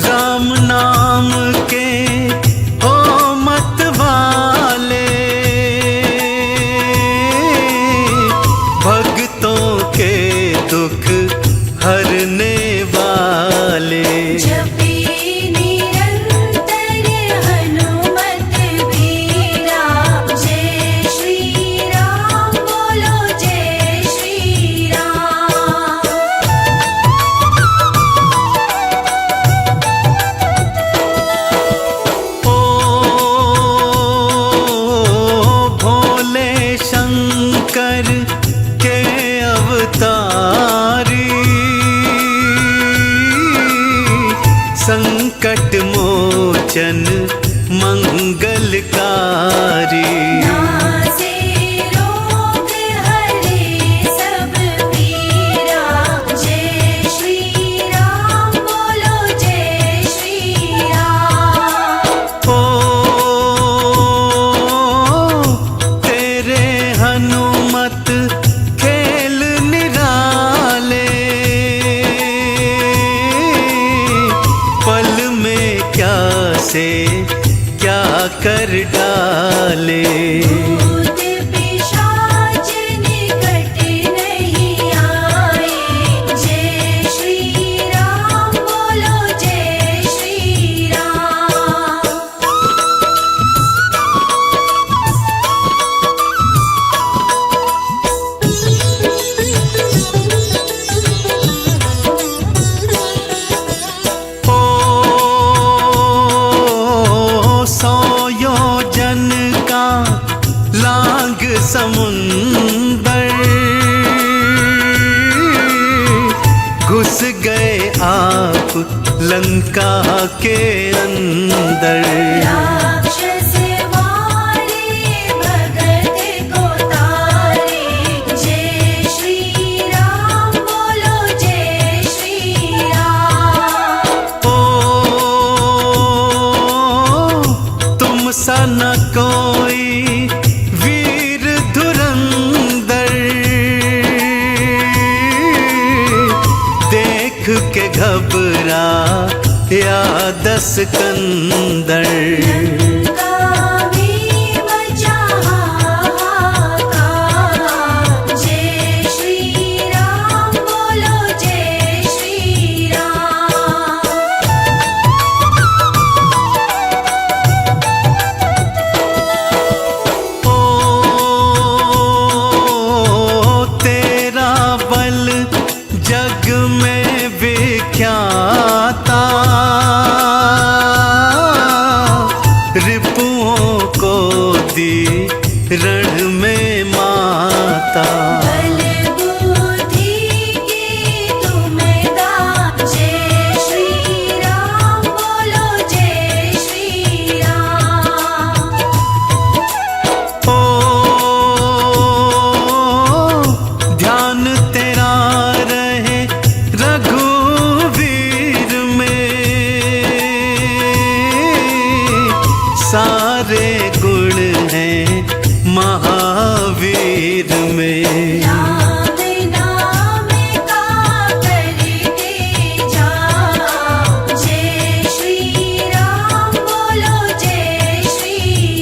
राम नाम के हो मत वाले। भक्तों के दुख हरने वाले। जपी निरंतर हनुमत बीरा। जय श्री राम बोलो जय श्री राम। ओ भोले शंकर के अवतारी। संकट मोचन मंगलकारी। नासे रोग हरे सब पीरा। जय श्री राम बोलो जय श्री राम। ओ तेरे हनुमत खेल निराले। पल में क्या से क्या कर डाले। भूत पिशाच निकट नहीं आए। जय श्री राम बोलो जय श्री राम। ओ सौ योजन का लांग समुंदर। घुस गए आप लंका के अंदर। राक्षस मारे भगत को तारे। जय श्री राम बोलो जय श्री राम। ओ तुम सा न कोई वीर धुरंधर। देख के घबरा या दस कंदर। लंका में मचा हाहाकार, जय श्री राम बोलो जय श्री राम। ओ तेरा बल जग में विख्याता, रिपुओं को दी रण में माता। बल बुद्धि की तुम्हें दान, जय श्री राम बोलो जय श्री राम। ओ ध्यान तेरा रहे रघुवीर में, सारे गुण हैं महावीर में। नाम नाम का करके जाओ, जय श्री राम बोलो जय श्री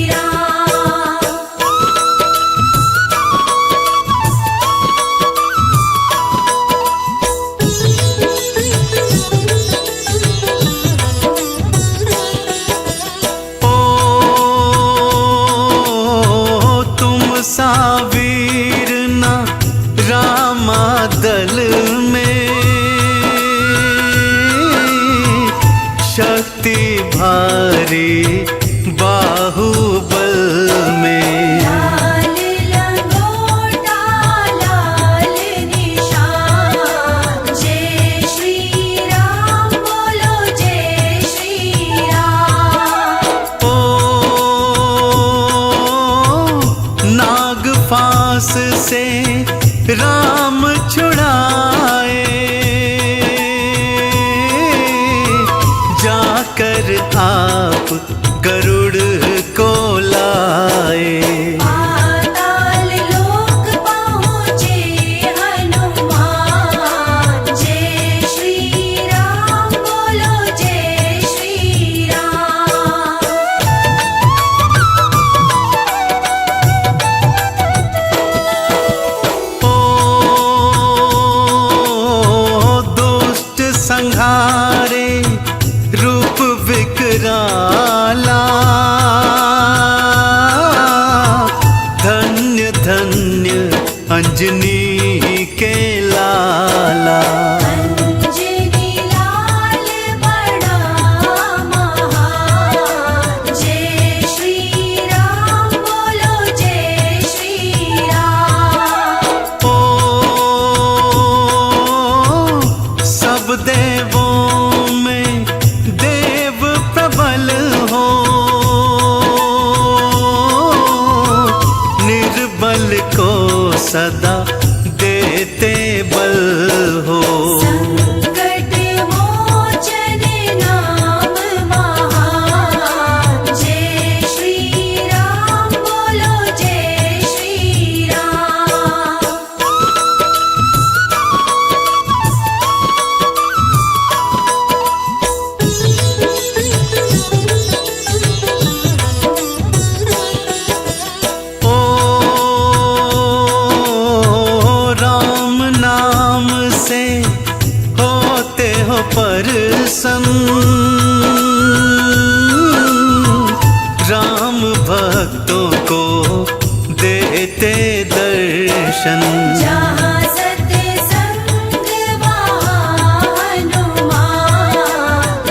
राम। ओ तुम सा वीर न रामा दल में, शक्ति भारी बाहुबल में। लाल लंगोटा लाल निशान, जय श्री राम बोलो जय श्री राम। ओ नाग फांस से राम छुड़ाए, जाकर आप गरुड़ को लाए। पाताल लोक पहुँचे हनुमान, जय श्री राम बोलो जय श्री राम। ओ दुष्ट संहारे रूप विकराला, धन्य धन्य अंजनी के लाला। अंजनी लाल बड़ा महान, जय श्री राम बोलो जय श्री राम। ओ सब देवों में देव प्रबल हो, निर्बल को सदा देते बल हो। संकट मोचन नाम महान, जय श्री राम बोलो जय श्री राम। ओ राम नाम से होते हो प्रसन्न, राम भक्तों को देते दर्शन। जहाँ सत्संग वहाँ हनुमान,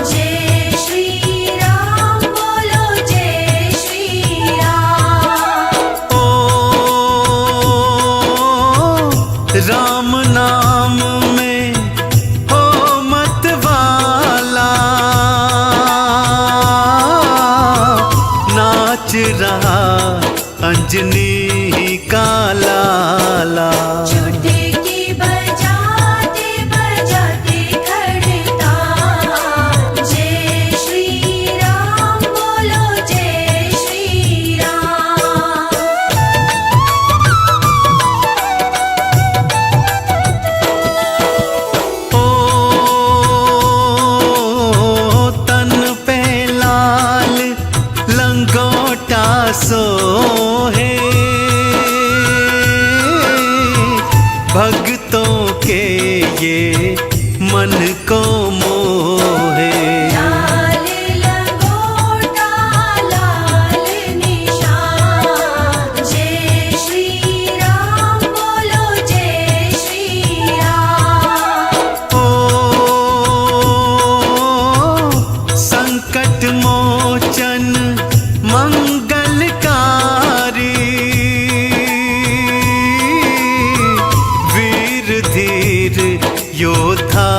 जय श्री राम बोलो जय श्री राम। ओ राम नाम में हो मत वाला, नाच रहा अंजनी का लाला। चुटकी बजाते बजाते खड़ता, जय श्री राम बोलो जय श्री राम। ओ मोहे। लाल लंगोटा लाल निशान, जय श्री राम बोलो जय श्री राम। ओ संकट मोचन मंगलकारी, वीर धीर योद्धा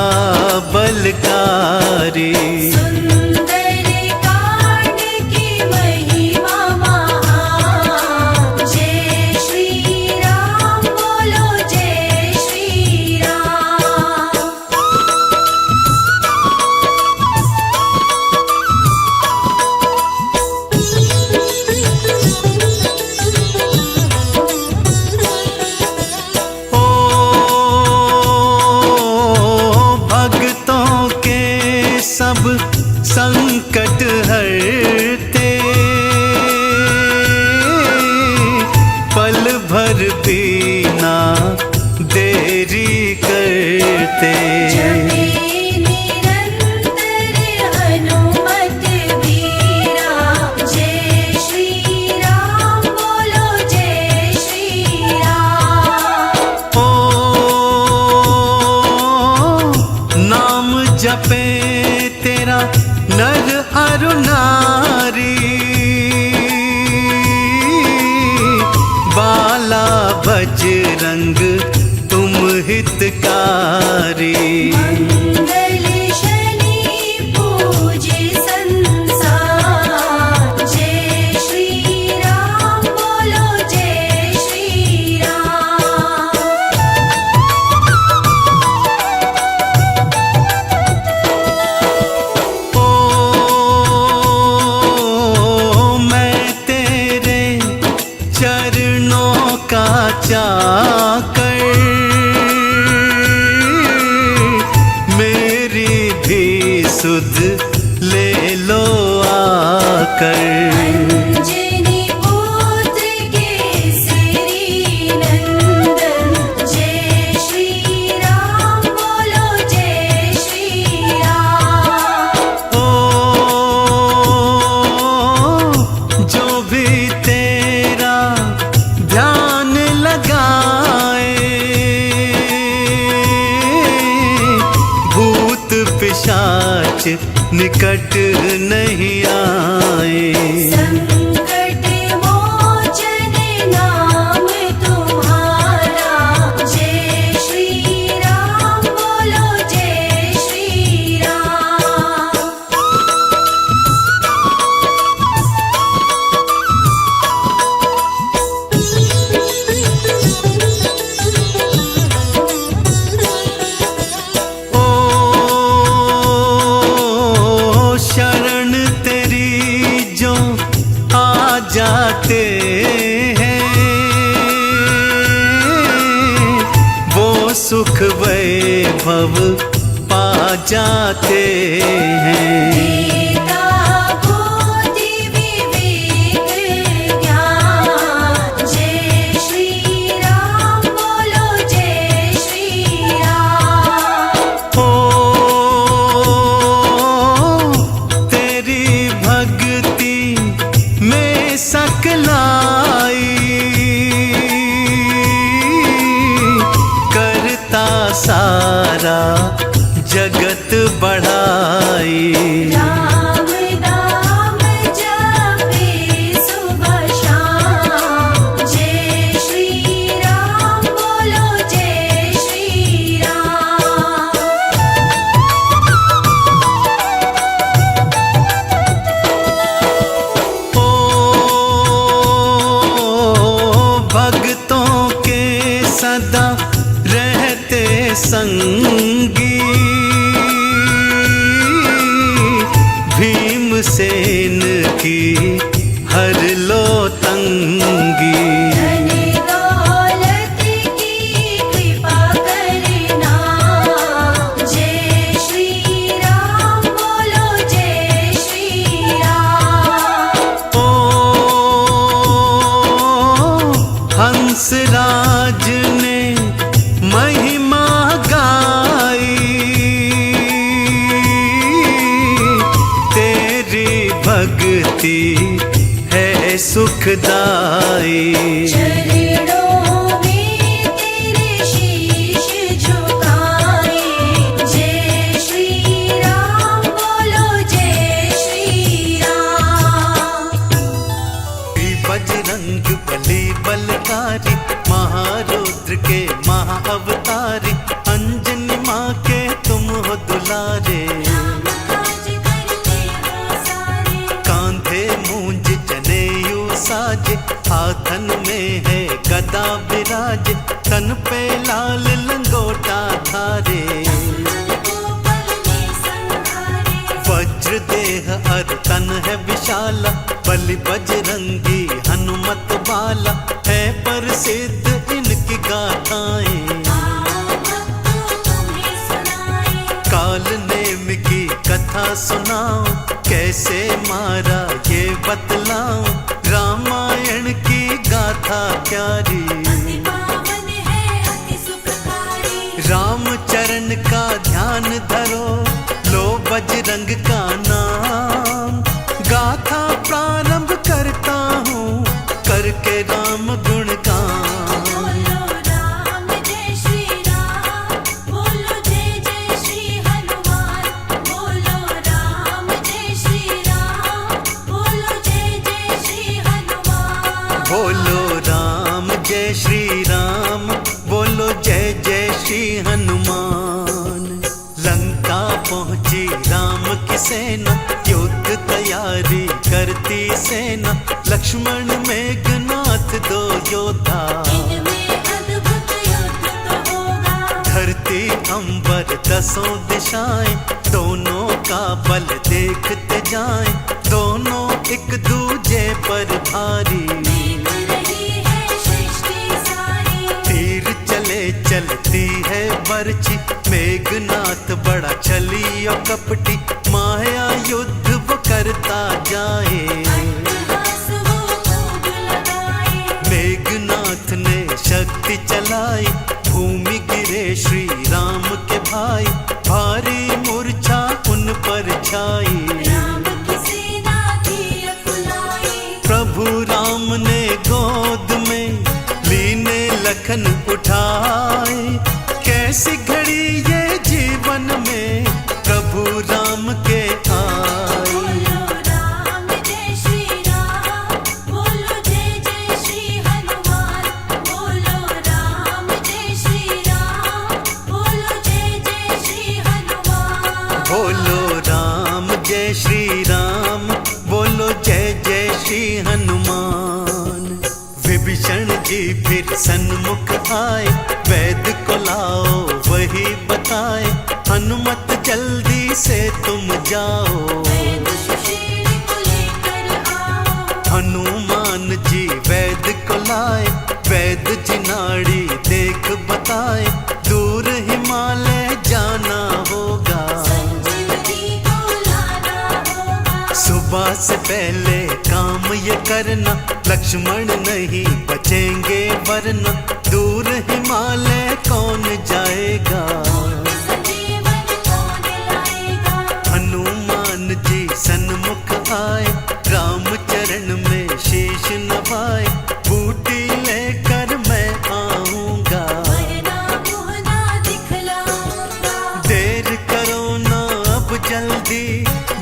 बलकारी। सुंदर कांड की महिमा महान, जय श्री राम बोलो जय श्री राम। ओ भक्तों के सब संकट हरते, पल भर बीना देरी करते। जपे निरंतर हनुमत वीरा, जय श्री राम बोलो जय श्री राम। ओ नाम जपे तेरा नर अरु नारी, बाला बजरंग तुम हितकारी। मंगल शनि पूज्य संसार, जय श्री राम बोलो जय श्री राम। ओ मैं तेरे चरणों का चाकर, मेरी भी सुध ले लो आकर। अंजनी पुत्र केसरी नंदन, जय श्री राम बोलो जय श्री राम। ओ जो भी तेरा ध्यान लगाए, भूत पिशाच निकट नहीं आए। संकट मोचन नाम तुम्हारा, जय श्री राम बोलो जय श्री राम। ओ शरण तेरी जो आ जाते हैं, वो सुख वैभव पा जाते हैं। गीता बुद्धि विवेक ज्ञान, जय श्री राम बोलो जय श्री राम। ओ तेरी भक्ति में सकलाई, करता सारा जगत बढ़ाई। राम नाम जपे सुबह शाम, जय श्री राम बोलो जय श्री राम। ओ भक्तों के सदा रहते संगी, भीमसेन की हर लो तंगी। धन दौलत की कृपा करना, जय श्री राम बोलो जय श्री राम। ओ हंसराज ने महिमा गाई, भक्ति है सुखदाई। चरणों में तेरे शीश झुकाए, जय श्री राम बोलो जय श्री राम। बजरंग बली बलकारी, महारुद्र के महाअवतारी, अंजनी माँ के तुम हो दुलारे। काज करते हो सारे, कांधे मूंज जनेऊ साजे, हाथन में है गदा विराज, तन पे लाल लंगोटा धारे। गोपाल में संहारे, वज्र देह अर तन है विशाला, बलि बजरंगी हनुमत बाला, है प्रसिद्ध इनकी गाथाएं। भक्तों तुम्हें सुनाए, काल नेम की कथा सुनाओ, कैसे मारा ये बतलाओ, रामायण की गाथा प्यारी। अति पावन है अति सुखकारी, रामचरण का ध्यान धरो, लो बजरंग का नाम। गाथा प्रारंभ करता हूँ, करके राम गुणगान। बोलो राम जय श्री राम, बोलो जय जय श्री हनुमान। बोलो राम जय श्री राम, बोलो जय जय श्री हनुमान। बोलो राम जय श्री राम, बोलो जय जय श्री हनुमान। लंका पहुंची राम की सेना, युद्ध तैयारी करती सेना, लक्ष्मण मेघनाथ दो योद्धा। इनमें अद्भुत युद्ध तो होगा, धरती अंबर दसों दिशाएं, दोनों का बल देखते जाएं, दोनों एक दूजे पर भारी। देख रही है सृष्टि सारी, तीर चले चलती है बरछी, मेघनाथ बड़ा छली और कपटी, माया युद्ध वो करता जाए। अट्टहास वो खूब लगाए, मेघनाथ ने शक्ति चलाई, भूमि गिरे श्री राम के भाई, भारी मूर्छा उन पर छाई। राम की सेना थी अकुलाई, प्रभु राम ने गोद में लीने लखन उठाए, कैसी घड़ी ये जीवन में प्रभु राम के आए। बोलो राम जय श्री राम, बोलो जय जय श्री हनुमान। बोलो राम जय श्री राम, बोलो जय जय श्री हनुमान। बोलो राम जय श्री राम, बोलो जय जय श्री हनुमान। विभीषण जी फिर सन्मुख आए, वैद को लाओ वही बताए, हनुमत जल्दी से तुम जाओ। वैद सुषेण को लेकर आओ, हनुमान जी वैद को लाए, वैद जी नाड़ी देख बताए, दूर हिमालय जाना होगा। संजीवनी को लाना होगा, सुबह से पहले काम ये करना, लक्ष्मण नहीं बचेंगे वरना, दूर हिमालय कौन जाएगा। संजीवन कौन लाएगा, हनुमान जी सन्मुख आए, रामचरण में शीश नवाए, बूटी लेकर मैं आऊंगा। वरना मुँह ना दिखलाऊंगा। देर करो ना अब जल्दी,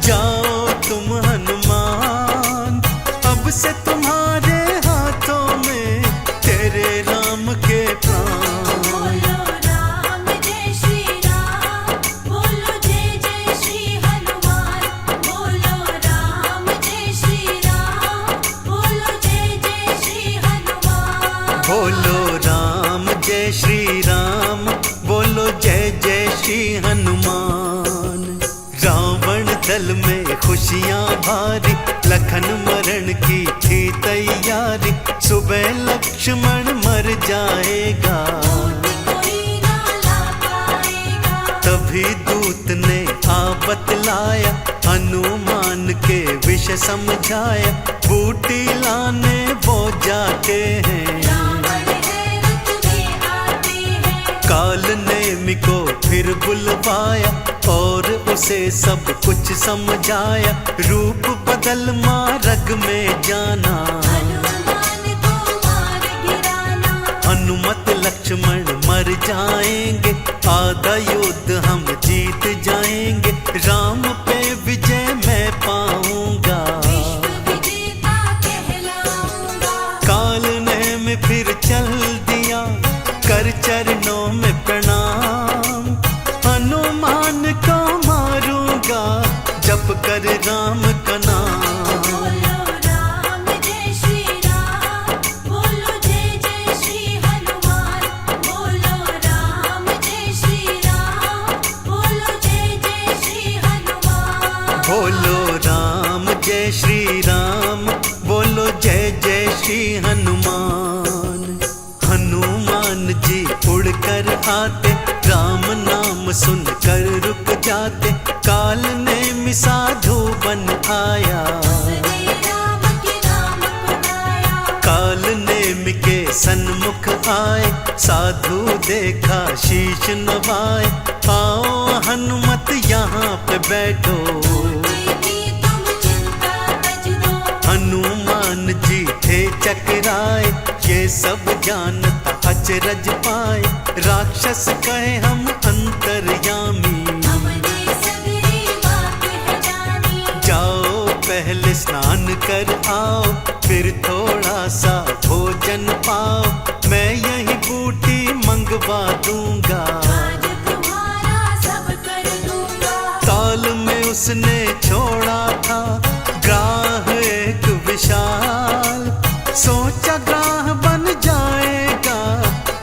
जाओ तुम हनुमान, अब से तुम्हारे हाथों में तेरे राम के प्राण। बोलो राम जय श्री राम, बोलो जय जय श्री हनुमान। बोलो राम जय श्री राम, बोलो जय जय श्री हनुमान। बोलो राम जय श्री राम, बोलो जय जय श्री हनुमान। रावण दल में खुशियां भारी, लखन मरण की थी तैयारी, सुबह लक्ष्मण मर जाएगा। कोई ना ला पाएगा, तभी दूत ने आ बतलाया, हनुमान के विषय समझाया, बूटी लाने वो जाते हैं। रावण है रथ में आते हैं, काल नेमि को फिर बुलवाया, और उसे सब कुछ समझाया, रूप कल मार्ग में जाना, हनुमान को मार गिराना। हनुमत लक्ष्मण मर जाएंगे, आधा युद्ध हम जीत जाएंगे, राम पे विजय मैं पाऊंगा। विश्व विजेता कहलाऊंगा। काल ने में फिर चल दिया, कर चरणों में प्रणाम, हनुमान को मारूंगा, जप कर राम का नाम। बोलो राम जय श्री राम, बोलो जय जय श्री हनुमान। बोलो राम जय श्री राम, बोलो जय जय श्री हनुमान। बोलो राम जय श्री राम, बोलो जय जय श्री हनुमान। हनुमान जी उड़कर आते, राम नाम सुनकर रुक जाते, काल ने साधु बन आया, उसने राम के नाम को गाया। काल नेम के सन्मुख आए, साधु देखा शीश नवाए, आओ हनुमत यहाँ पे बैठो। की तुम चिंता तज दो। हनुमान जी थे चकराए, ये सब जानता अचरज पाए, राक्षस कहे हम अंतर्यामी, हमने सगरी बात है जानी। जाओ पहले स्नान कर आओ, फिर थोड़ा सा भोजन पाओ, मैं यही बूटी मंगवा दूंगा। आज तुम्हारा सब कर दूंगा। ताल में उसने छोड़ा था ग्राह एक विशाल, सोचा ग्राह बन जाएगा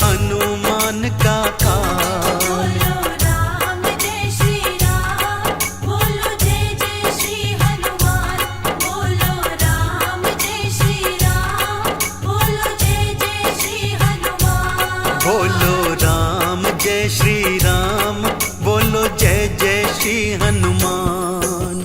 हनुमान का काल। बोलो राम जय श्री राम, बोलो जय जय श्री हनुमान। बोलो राम जय श्री राम, बोलो जय जय श्री हनुमान। बोलो राम जय श्री राम, बोलो जय जय श्री हनुमान।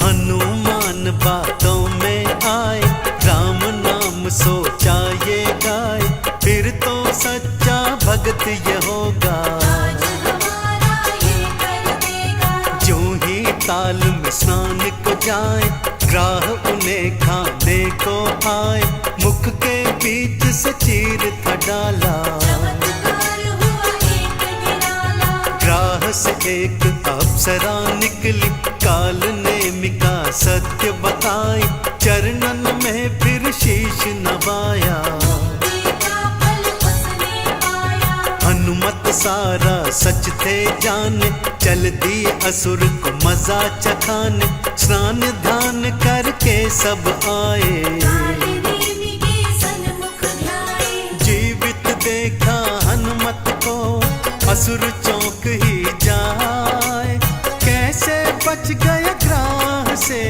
हनुमान बातों में आए, राम नाम सोचा ये गाए, फिर तो सच्चा भगत ये होगा। आज हमारा ये कर देगा। जो ही ताल में स्नान को जाए, ग्राह उन्हें खाने को आए, मुख के बीच से चीर था डाला, चमत्कार हुआ एक निराला। ग्राह से एक अप्सरा निकली, काल नेमिका सत्य बताई, चरणन में फिर शीश नवाया। देखा फल उसने पाया। हनुमत सारा सच थे जाने, चल दिए असुर को मजा चखाने, स्नान ध्यान करके सब आए, कालिनेमि के सन्मुख ध्याए। जीवित देखा हनुमत को, असुर चौंक ही जाए, कैसे बच गए ग्राह से,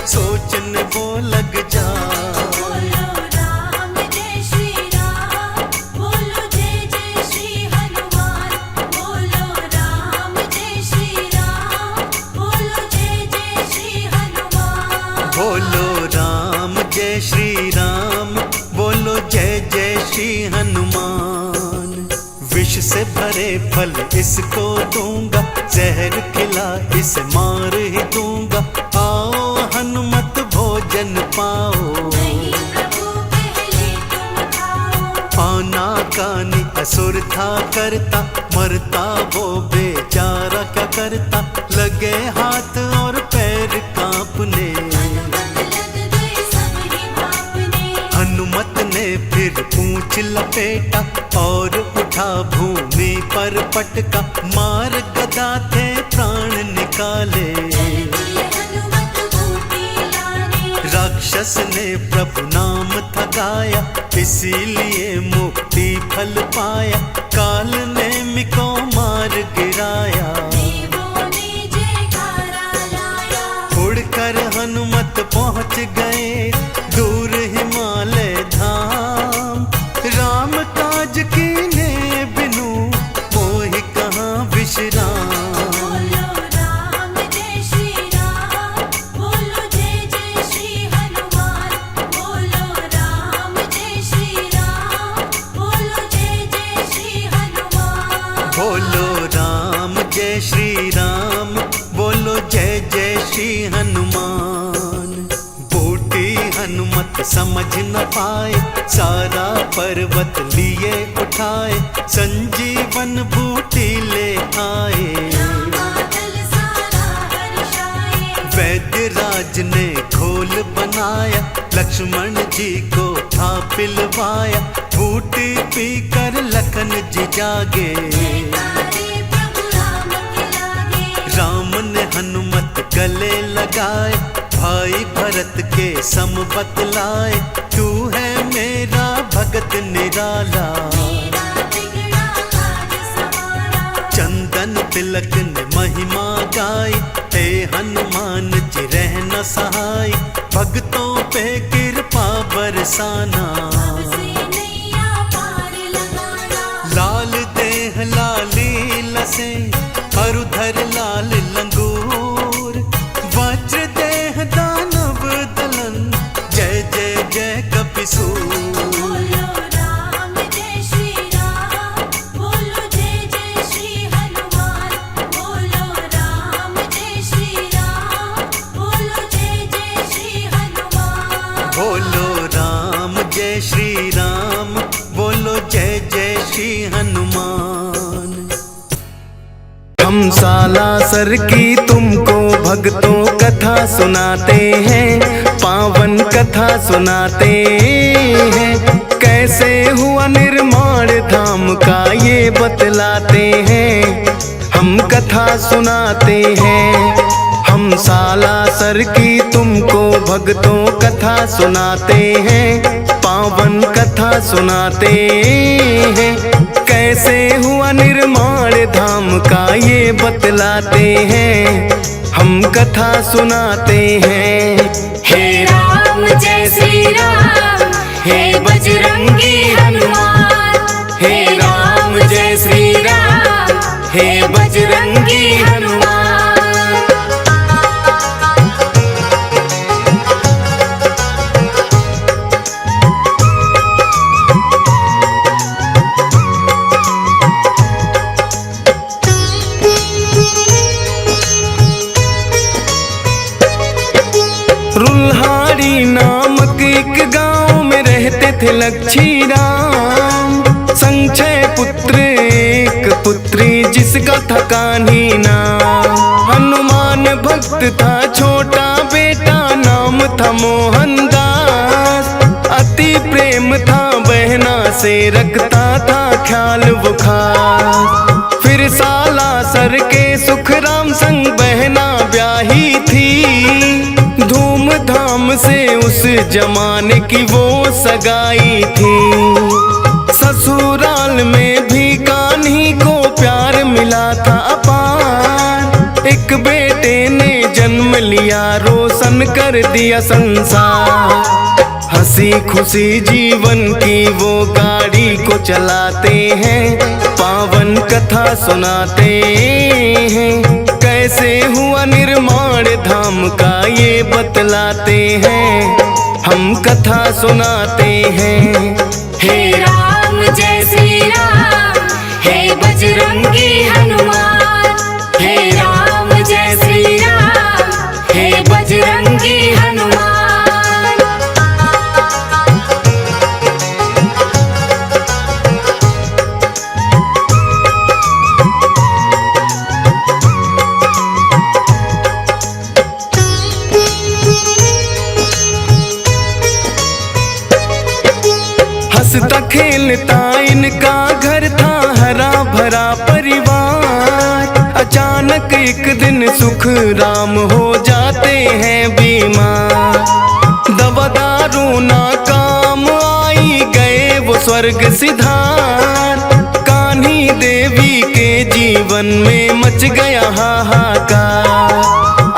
सोचने वो लग जाए। बोलो राम जय श्री राम, बोलो जय जय श्री हनुमान। बोलो राम जय श्री राम, बोलो जय जय श्री हनुमान। बोलो राम जय श्री राम, बोलो जय जय श्री हनुमान। विष से भरे फल इसको दूंगा, जहर खिला इसे मार ही दूंगा, आओ हनुमत भोजन पाओ। नहीं प्रभु पहले तुम खाओ। आना कानी असुर था करता, मरता वो बेचारा क्या करता, लगे हाथ और पैर कांपने, लग गए सब ही भापने। हनुमत ने फिर पूंछ लपेटा, और उठा भूमि पर पटका, मार गदा थे प्राण निकाले, हनुमत बूटी लाने। राक्षस ने प्रभु नाम था गाया, इसीलिए मुक्ति फल पाया, काल ने मिको मार गिराया। देवों ने जयकारा लाया। उड़कर हनुमत पहुंच गए दूर हिमालय धाम, राम काज कीने बिनु मोहि कहाँ विश्राम। बोलो राम जय श्री राम, बोलो जय जय श्री हनुमान। बोलो राम जय श्री राम, बोलो जय जय श्री हनुमान। बोलो राम जय श्री राम, बोलो जय जय श्री हनुमान। संकट समझ न पाए, सारा पर्वत लिए उठाए, संजीवन बूटी ले आए। रामाचल सारा हर्षाए, वैद्य राज ने घोल बनाया, लक्ष्मण जी को था पिलवाया, बूटी पीकर लखन जी जागे। जयकारे प्रभु राम के लागे, राम ने हनुमत गले लगाए, भाई भरत के सम बतलाए, तू है मेरा भगत निराला। मेरा बिगड़ा काज सवारा, चंदन तिलक ने महिमा गाई, हे हनुमान जी रह न सहाय, भक्तों पे कृपा बरसाना। से नैया पार लगाना, लाल देह लाली लसे, अरुधर लाल लंगूर, वज्र देह दानव दलन, जय जय जय कपिसूर। बोलो राम जय श्री राम, बोलो जय जय श्री हनुमान, बोलो राम जय श्री राम, बोलो जय जय श्री हनुमान। बोलो राम जय श्री राम, बोलो जय जय श्री हनुमान। हम सालासर की तुमको भक्तों कथा सुनाते हैं, पावन कथा सुनाते हैं। कैसे हुआ निर्माण धाम का ये बतलाते हैं, हम कथा सुनाते हैं। हम सालासर की तुमको भक्तों कथा सुनाते हैं, पावन कथा सुनाते हैं। कैसे हुआ निर्माण धाम का ये बतलाते हैं, हम कथा सुनाते हैं। हे राम जय श्री राम, हे बजरंगी हनुमान, हे राम जय श्री राम, हे बजरंगी हनुमान। रुल्हाड़ी नामक एक गांव में रहते थे लक्ष्मी राम। संक्षय पुत्र एक पुत्री जिसका था कान्ही नाम। हनुमान भक्त था छोटा बेटा, नाम था मोहनदास। अति प्रेम था बहना से, रखता था ख्याल वो खास। फिर सालासर के सुखराम संग बहना ब्याही थी। धूमधाम से उस जमाने की वो सगाई थी। ससुराल में भी कान्ही को प्यार मिला था अपार। एक बेटे ने जन्म लिया, रोशन कर दिया संसार। हंसी खुशी जीवन की वो गाड़ी को चलाते हैं, पावन कथा सुनाते हैं। कैसे हुआ निर्माण धाम का ये बतलाते हैं, हम कथा सुनाते हैं। हे राम जय श्री राम, हे बजरंगी हनुमान, हे राम जय श्री राम, हे बजरंगी हनुमान। हंसता खेलता इनका घर था, हरा भरा परिवार। अचानक एक दिन सुख राम हो जाते हैं बीमार। दवा दारू ना काम आई, गए वो स्वर्ग सिधार। कान्ही देवी के जीवन में मच गया हाहाकार।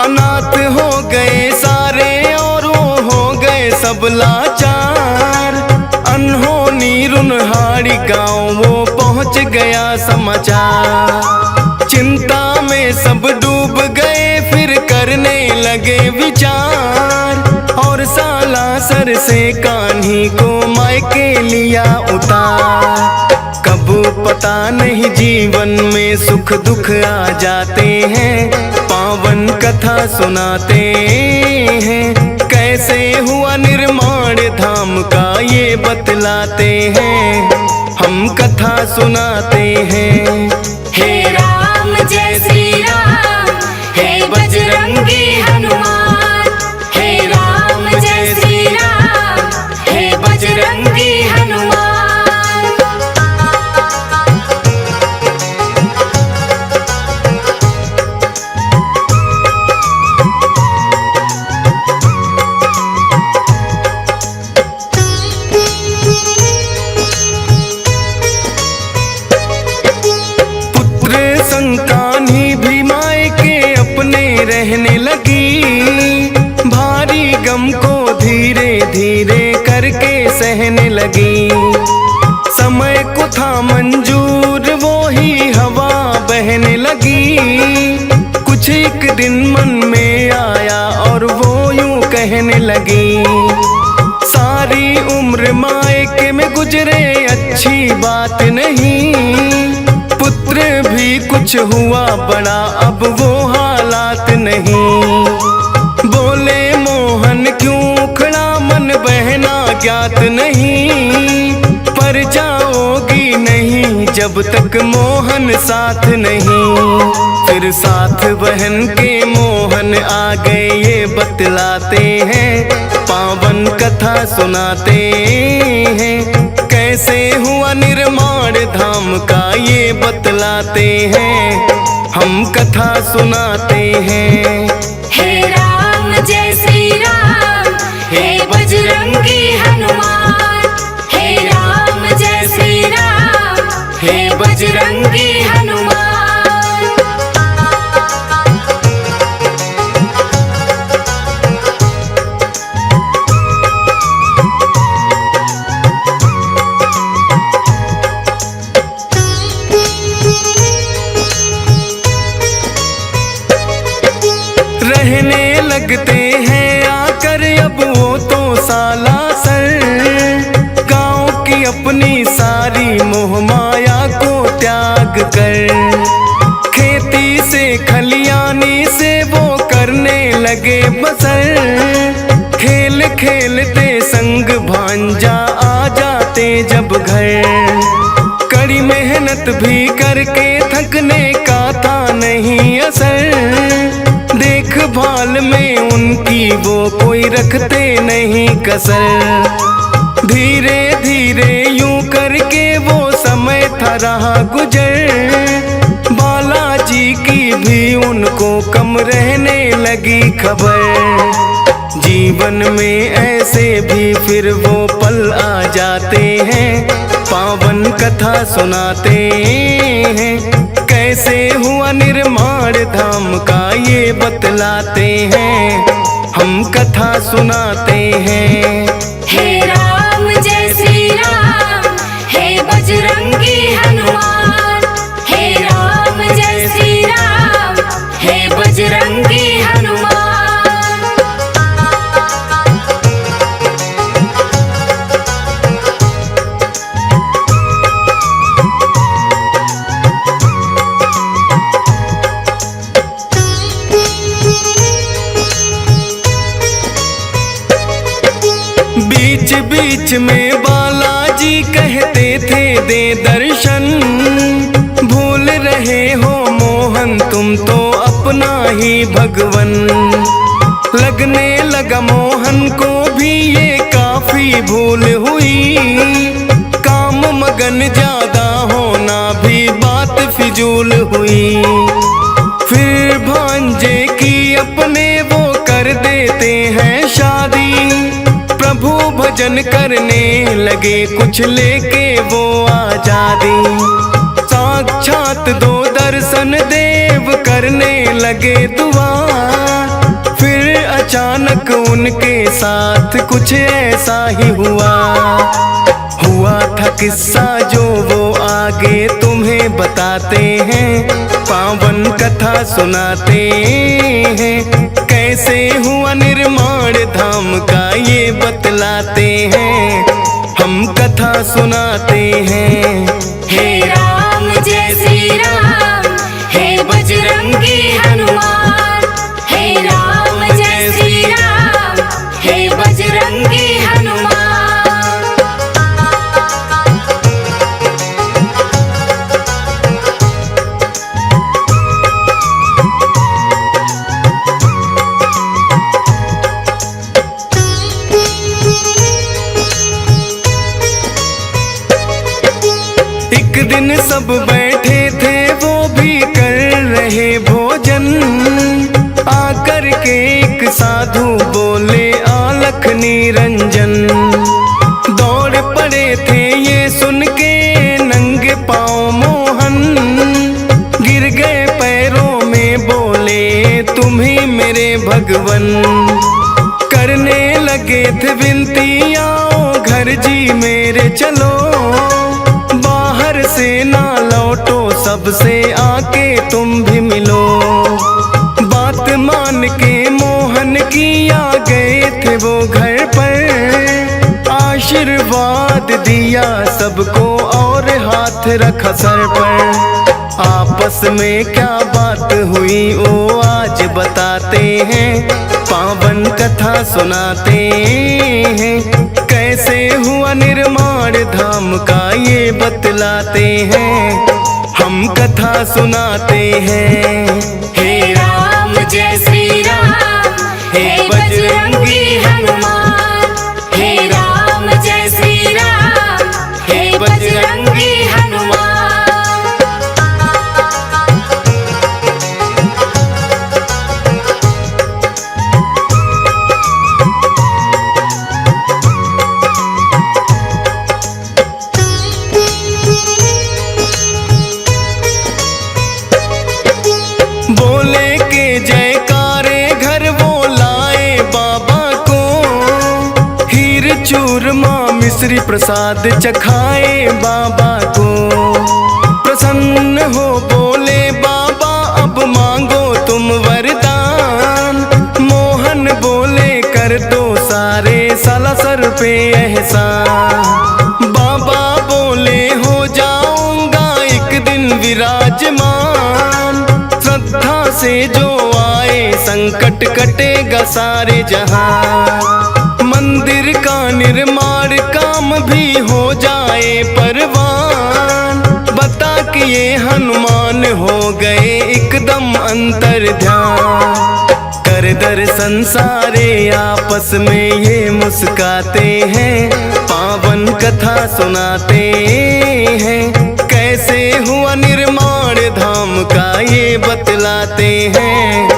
अनाथ हो गए सारे और वो हो गए सब लाचार। अनहोनी रुन्हाड़ी गाँव वो पहुँच गया समाचार। चिंता में सब डूब गए, फिर करने लगे विचार। और सालासर से कान्ही को मायके लिया उतार। कब पता नहीं जीवन में सुख दुख आ जाते हैं, पावन कथा सुनाते हैं। कैसे हुआ निर्माण धाम का ये बतलाते हैं, हम कथा सुनाते हैं। हे राम जय श्री राम, हे बजरंगी हनुमान। हे राम जय श्री राम, हे बजरंगी हनुमान। संतानी भी मायके अपने रहने लगी, भारी गम को धीरे धीरे करके सहने लगी। समय को था मंजूर वो ही हवा बहने लगी, कुछ एक दिन मन में आया और वो यूं कहने लगी, सारी उम्र मायके में गुजरे अच्छी बात नहीं। पुत्र भी कुछ हुआ बड़ा अब वो हालात नहीं। बोले मोहन क्यों खड़ा मन बहना ज्ञात नहीं, पर जाओगी नहीं जब तक मोहन साथ नहीं। फिर साथ बहन के मोहन आ गए ये बतलाते हैं, पावन कथा सुनाते हैं। कैसे हुआ निर्माण धाम का ये बतलाते हैं, हम कथा सुनाते हैं। हे राम जय श्री राम, हे बजरंगी हनुमान। हे राम जय श्री राम, हे बजरंगी हनुमान। रहने लगते हैं आकर अब वो तो साला सर, गांव की अपनी सारी मोह माया को त्याग कर। खेती से खलियानी से वो करने लगे बसर, खेल खेलते संग भांजा आ जाते जब घर। कड़ी मेहनत भी करके थकने का था नहीं असर, देखभाल में उनकी वो कोई रखते नहीं कसर। धीरे धीरे यूं करके वो समय था रहा गुजर, बालाजी की भी उनको कम रहने लगी खबर। जीवन में ऐसे भी फिर वो पल आ जाते हैं, पावन कथा सुनाते हैं। कैसे हुआ निर्माण धाम का ये बतलाते हैं, हम कथा सुनाते हैं। हे राम जय श्री राम, हे बजरंगी हनुमान। हे राम जय श्री राम, हे बजरंगी हनुमान। बीच बीच में बालाजी कहते थे दे दर्शन, भूल रहे हो मोहन तुम तो अपना ही भगवन। लगने लगा मोहन को भी ये काफी भूल हुई, काम मगन ज्यादा होना भी बात फिजूल हुई। फिर भांजे की अपने वो कर देते हैं शादी, प्रभु भजन करने लगे कुछ लेके वो आजादी। साक्षात दो दर्शन देव करने लगे दुआ, फिर अचानक उनके साथ कुछ ऐसा ही हुआ। हुआ था किस्सा जो वो आगे तुम्हें बताते हैं, पावन कथा सुनाते हैं। कैसे हुआ निर्माण धाम का ये बतलाते हैं, हम कथा सुनाते हैं। हे राम जय श्री राम, हे बजरंगी हनुमान। हे राम जय श्री राम, साधु बोले आलख निरंजन। दौड़ पड़े थे ये सुन के नंगे पाँव मोहन, गिर गए पैरों में बोले तुम ही मेरे भगवन। करने लगे थे विनती आओ घर जी मेरे चलो, बाहर से ना लौटो सबसे आके तुम भी मिलो। बात मान के मोहन की आ गए थे वो घर पर, आशीर्वाद दिया सबको और हाथ रखा सर पर। आपस में क्या बात हुई वो आज बताते हैं, पावन कथा सुनाते हैं। कैसे हुआ निर्माण धाम का ये बतलाते हैं, हम कथा सुनाते हैं। हे राम जय श्री राम, हे बजरंगी हनुमान। हे राम जय श्री राम, हे बजरंगी हनुमान। बोले के जयकारे घर वो लाए बाबा को, हीर चूरमा मिश्री प्रसाद चखाए बाबा को। प्रसन्न हो बोले बाबा अब मांगो तुम वरदान। मोहन बोले कर दो सारे साला सर पे एहसान। बाबा बोले हो जाऊंगा एक दिन विराजमान, श्रद्धा से जो आए संकट कटेगा सारे जहां। मंदिर का निर्माण काम भी हो जाए परवान, बता कि ये हनुमान हो गए एकदम अंतर ध्यान। कर दर्शन सारे आपस में ये मुस्काते हैं, पावन कथा सुनाते हैं। कैसे हुआ निर्माण धाम का ये बतलाते हैं,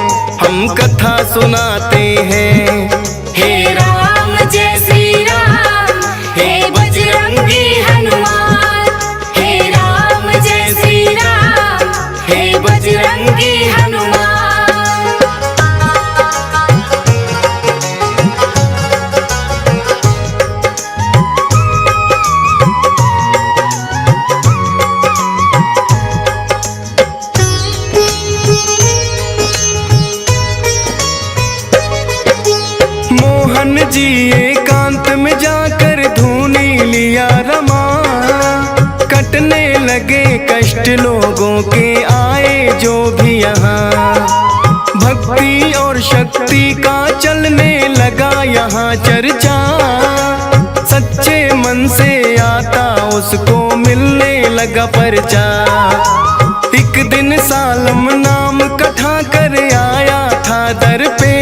हम कथा सुनाते हैं। हे राम जय श्री राम, हे बजरंगी हनुमान। हे राम जय श्री राम, हे बजरंगी हनुमान। मोहन जी एकांत में जाकर धूनी लिया रमा, कटने लगे कष्ट लोगों के आए जो भी यहाँ। भक्ति और शक्ति का चलने लगा यहाँ चर्चा, सच्चे मन से आता उसको मिलने लगा परचा। एक दिन सालम नाम कथा कर आया था दर पे,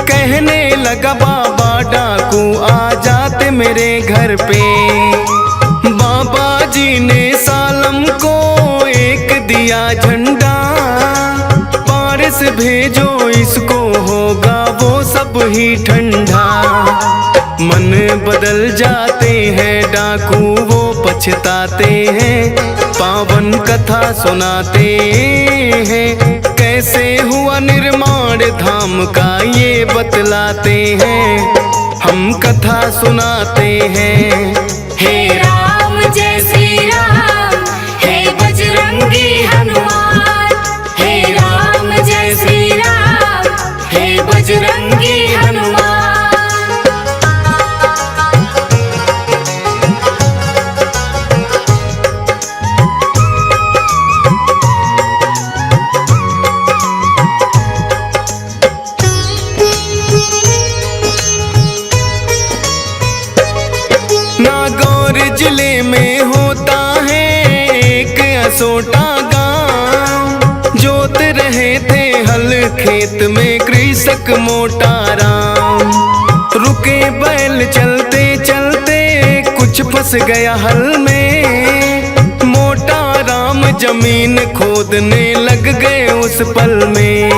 कहने लगा बाबा डाकू आ जाते मेरे घर पे। बाबा जी ने सालम को एक दिया झंडा, पारस भेजो इसको होगा वो सब ही ठंडा। मन बदल जाते हैं डाकू वो पछताते हैं, पावन कथा सुनाते हैं। कैसे हुआ निर्माण धाम का ये बतलाते हैं, हम कथा सुनाते हैं। हे राम जय श्री राम, हे बजरंगी हनुमान। हे राम जय श्री राम, हे बजरंगी हनुमान। नागौर जिले में होता है एक असोटा गांव, जोत रहे थे हल खेत में कृषक मोटा राम। रुके बैल चलते चलते कुछ फंस गया हल में, मोटा राम जमीन खोदने लग गए उस पल में।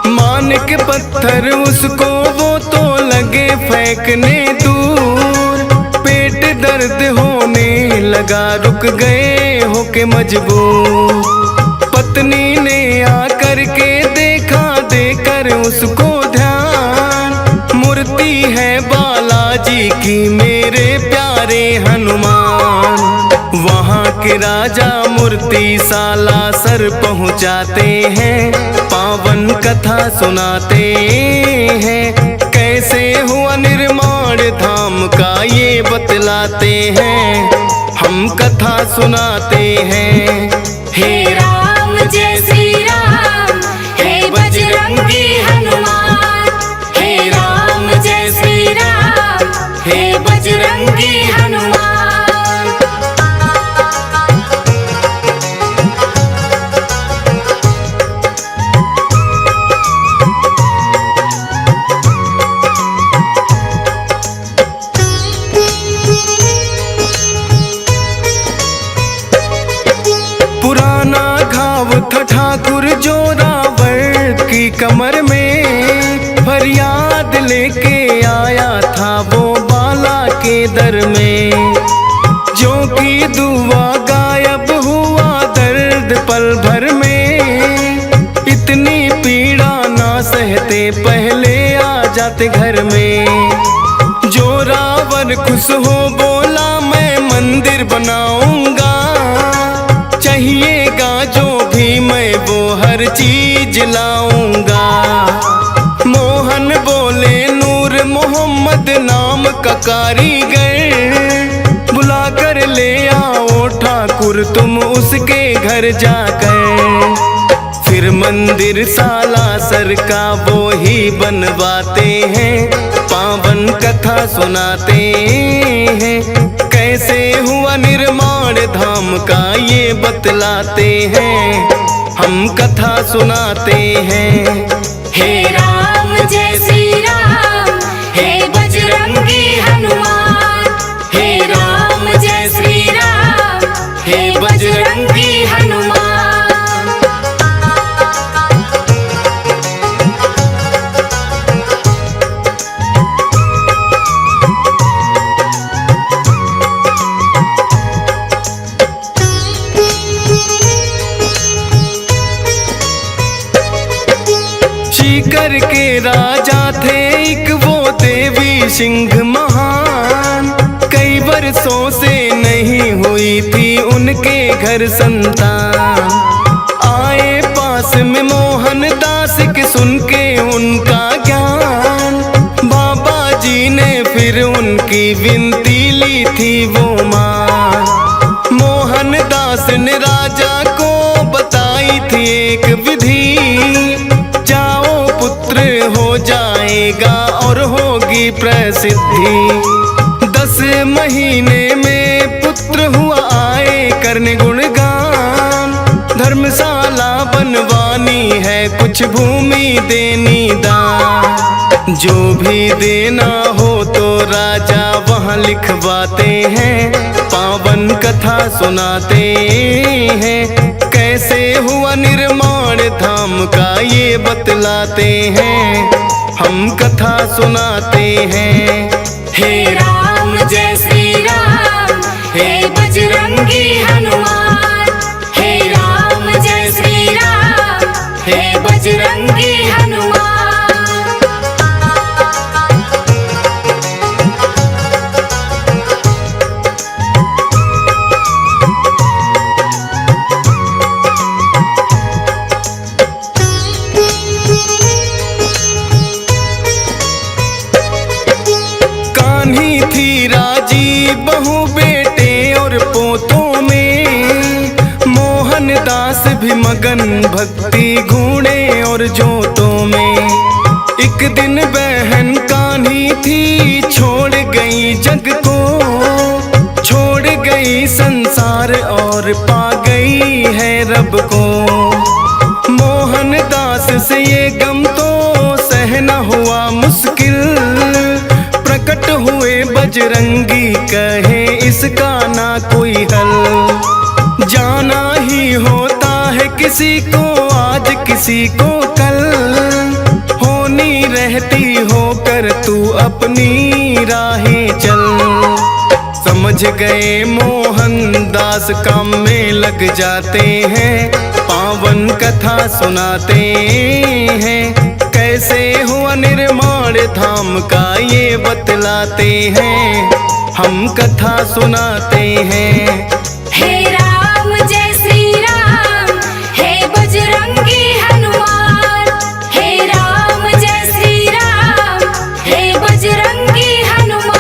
मान मान के पत्थर उसको वो तो लगे फेंकने दूर। पेट दर्द होने लगा, रुक गए होके मजबूर। पत्नी ने आकर के देखा, देकर उसको ध्यान, मूर्ति है बालाजी की मेरे प्यारे हनुमान। वहाँ के राजा मूर्ति सालासर पहुँचाते हैं, पावन कथा सुनाते हैं। कैसे हुआ निर्माण धाम का ये बतलाते हैं, हम कथा सुनाते हैं। हे राम जय श्री राम, हे बजरंगी हनुमान। हे राम जय श्री राम, हे बजरंगी हनुमान। पुराना घाव था ठाकुर जोरावर की कमर में, फरियाद लेके आया था वो बाला के दर में। जो की दुआ गायब हुआ दर्द पल भर में, इतनी पीड़ा ना सहते पहले आ जाते घर में। जोरावर खुश हो बोला मैं मंदिर बनाऊंगा, चाहिएगा जो भी मैं वो हर चीज लाऊंगा। मोहन बोले नूर मोहम्मद नाम का कारीगर, बुला कर ले आओ ठाकुर तुम उसके घर जाकर। फिर मंदिर सालासर का वो ही बनवाते हैं, पावन कथा सुनाते हैं। कैसे हुआ निर्माण धाम का ये बतलाते हैं, हम कथा सुनाते हैं। हे राम जय श्री राम, हे बजरंगी हनुमान। हे राम जय श्री राम, हे बजरंगी हनुमान। सीकर के राजा थे एक वो देवी सिंह महान, कई वर्षों से नहीं हुई थी उनके घर संतान। आए पास में मोहन दास के सुन के उनका ज्ञान, बाबा जी ने फिर उनकी विनती ली थी वो मां। मोहन दास ने राजा को बताई थी एक विधि, हो जाएगा और होगी प्रसिद्धि। 10 महीने में पुत्र हुआ आए करने गुणगान, धर्मशाला बनवानी है कुछ भूमि देनी दान। जो भी देना हो तो राजा वहाँ लिखवाते हैं, पावन कथा सुनाते हैं। कैसे हुआ निर्माण धाम का ये बतलाते हैं, हम कथा सुनाते हैं। हे राम जय श्री राम, हे बजरंगी हनुमान। हे राम जय श्री राम, हे बजरंगी हनुमान। थी राजी बहू बेटे और पोतों में, मोहन दास भी मगन भक्ति घूणे और जोतों में। एक दिन बहन कान्ही थी छोड़ गई जग को, छोड़ गई संसार और पा गई है रब को। मोहन दास से ये गम तो सहना हुआ मुश्किल, प्रकट हुए बजरंगी कहे इसका ना कोई हल। जाना ही होता है किसी को आज किसी को कल, रहती होकर तू अपनी राहें चल। समझ गए मोहन दास काम में लग जाते हैं, पावन कथा सुनाते हैं। कैसे हुआ निर्माण धाम का ये बतलाते हैं, हम कथा सुनाते हैं। हे राम जय श्री राम, हे बजरंगी हनुमान। हे राम जय श्री राम, हे बजरंगी हनुमान।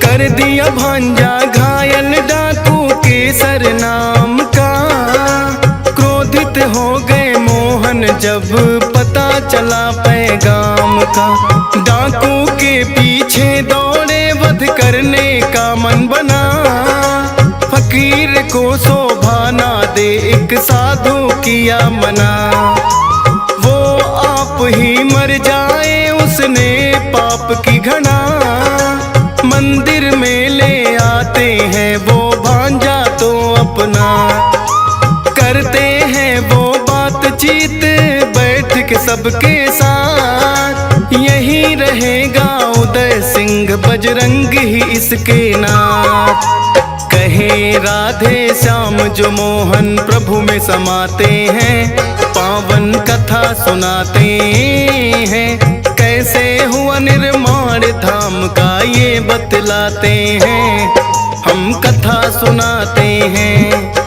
कर दिया भांजा घायल डाकू के सरनाम का। क्रोधित हो गए मोहन जब पता चला पैगाम का। डाकू के पीछे दौड़े वध करने का मन बना। फकीर को शोभा ना दे एक साधु किया मना। वो आप ही मर जाए उसने पाप की घना। मंदिर में ले आते हैं वो भांजा तो अपना। करते हैं वो बातचीत बैठ के सबके साथ। यही रहेगा उदय सिंह बजरंग ही इसके नाथ। कहे राधे श्याम जो मोहन प्रभु में समाते हैं, पावन कथा सुनाते हैं। कैसे हुआ निर्माण धाम का ये बतलाते हैं, हम कथा सुनाते हैं।